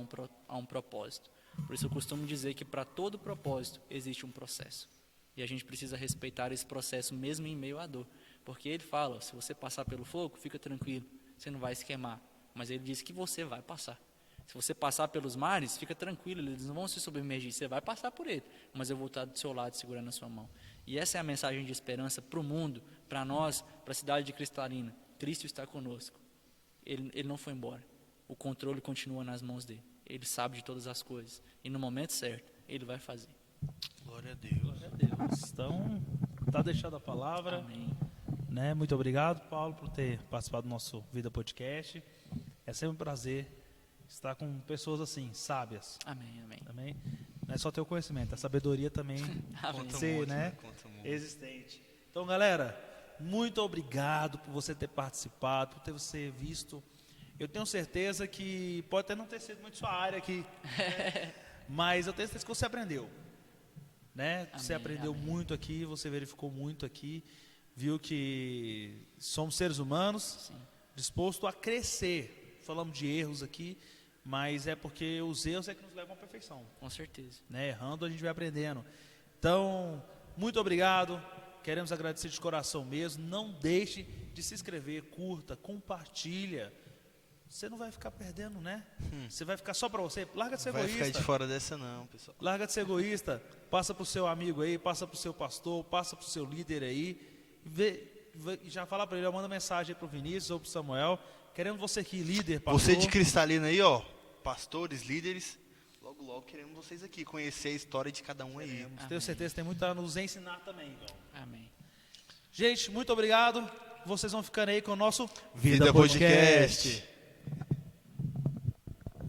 a um propósito. Por isso eu costumo dizer que para todo propósito existe um processo. E a gente precisa respeitar esse processo mesmo em meio à dor. Porque ele fala, se você passar pelo fogo, fica tranquilo, você não vai se queimar. Mas ele diz que você vai passar. Se você passar pelos mares, fica tranquilo, eles não vão se submergir, você vai passar por ele. Mas eu vou estar do seu lado segurando a sua mão. E essa é a mensagem de esperança para o mundo, para nós, para a cidade de Cristalina. Cristo está conosco. Ele não foi embora. O controle continua nas mãos dele. Ele sabe de todas as coisas. E no momento certo, ele vai fazer. Glória a Deus. Glória a Deus. Então, está deixada a palavra. Amém. Né? Muito obrigado, Paulo, por ter participado do nosso Vida Podcast. É sempre um prazer estar com pessoas assim, sábias. Amém, amém. Também não é só ter o conhecimento, a sabedoria também Amém. ser, né, existente. Então, galera, muito obrigado por você ter participado, por ter você visto. Eu tenho certeza que pode até não ter sido muito sua área aqui, né? Mas eu tenho certeza que você aprendeu, né? Você Amém, aprendeu amém. muito aqui, você verificou muito aqui, viu que somos seres humanos, Sim. dispostos a crescer. Falamos de erros aqui, mas é porque os erros é que nos levam à perfeição, Com certeza. né? Errando a gente vai aprendendo. Então, muito obrigado. Queremos agradecer de coração mesmo. Não deixe de se inscrever, curta, compartilha. Você não vai ficar perdendo, né? Você vai ficar só para você. Larga de ser Não vai ficar egoísta. de fora dessa não, pessoal. Larga de ser egoísta. Passa para o seu amigo aí, passa para o seu pastor, passa para o seu líder aí. Já fala para ele, manda mensagem para o Vinícius ou para o Samuel. Queremos você aqui, líder, pastor. Você de Cristalina aí, ó, pastores, líderes, logo, logo queremos vocês aqui, conhecer a história de cada um aí. Tenho certeza que tem muito a nos ensinar também, irmão. Amém. Gente, muito obrigado. Vocês vão ficando aí com o nosso Vida Podcast.